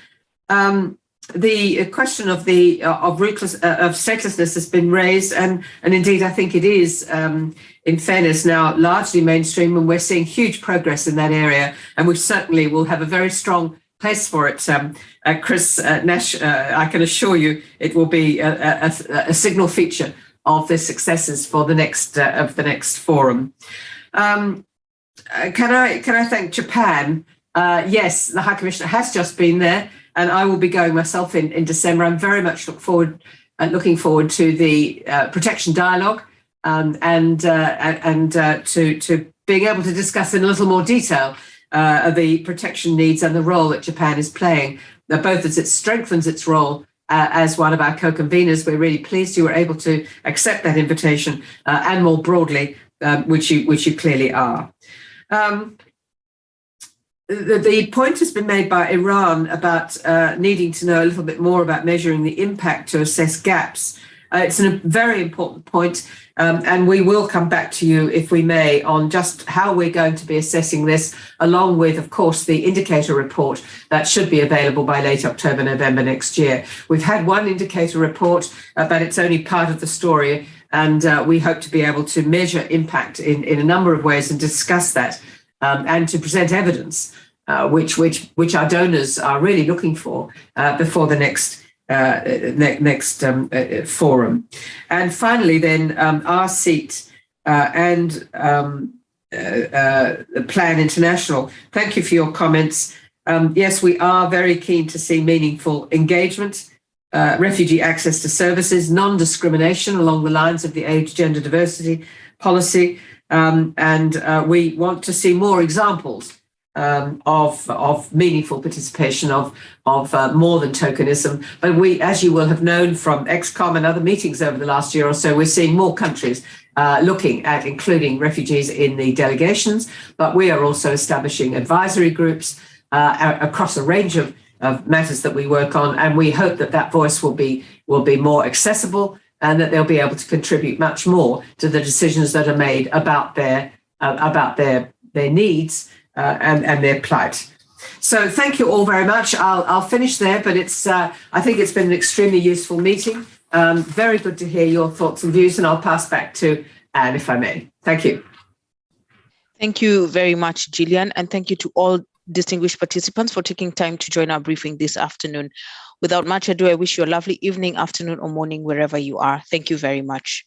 The question of statelessness has been raised, and indeed I think it is, in fairness, now largely mainstream, and we're seeing huge progress in that area, and we certainly will have a very strong place for it. Chris Nash, I can assure you it will be a signal feature of the successes for the next forum. Can I thank Japan? Yes, the High Commissioner has just been there, and I will be going myself in December. I'm very much looking forward to the protection dialogue and to being able to discuss in a little more detail the protection needs and the role that Japan is playing, both as it strengthens its role as one of our co-conveners. We're really pleased you were able to accept that invitation, and more broadly, which you clearly are. The point has been made by Iran about needing to know a little bit more about measuring the impact to assess gaps. It's a very important point, and we will come back to you, if we may, on just how we're going to be assessing this, along with, of course, the indicator report that should be available by late October, November next year. We've had one indicator report, but it's only part of the story, and we hope to be able to measure impact in a number of ways and discuss that, and to present evidence, which our donors are really looking for before the next forum. And finally, then, our seat and Plan International. Thank you for your comments. Yes, we are very keen to see meaningful engagement, refugee access to services, non-discrimination along the lines of the age, gender diversity policy, and we want to see more examples of meaningful participation, of more than tokenism. But we, as you will have known from XCOM and other meetings over the last year or so, we're seeing more countries looking at including refugees in the delegations. But we are also establishing advisory groups across a range of matters that we work on, and we hope that that voice will be more accessible, and that they'll be able to contribute much more to the decisions that are made about their needs and their plight. So thank you all very much. I'll finish there, but it's I think it's been an extremely useful meeting. Very good to hear your thoughts and views, and I'll pass back to Anne, if I may. Thank you. Thank you very much, Gillian, and thank you to all distinguished participants for taking time to join our briefing this afternoon. Without much ado, I wish you a lovely evening, afternoon, or morning, wherever you are. Thank you very much.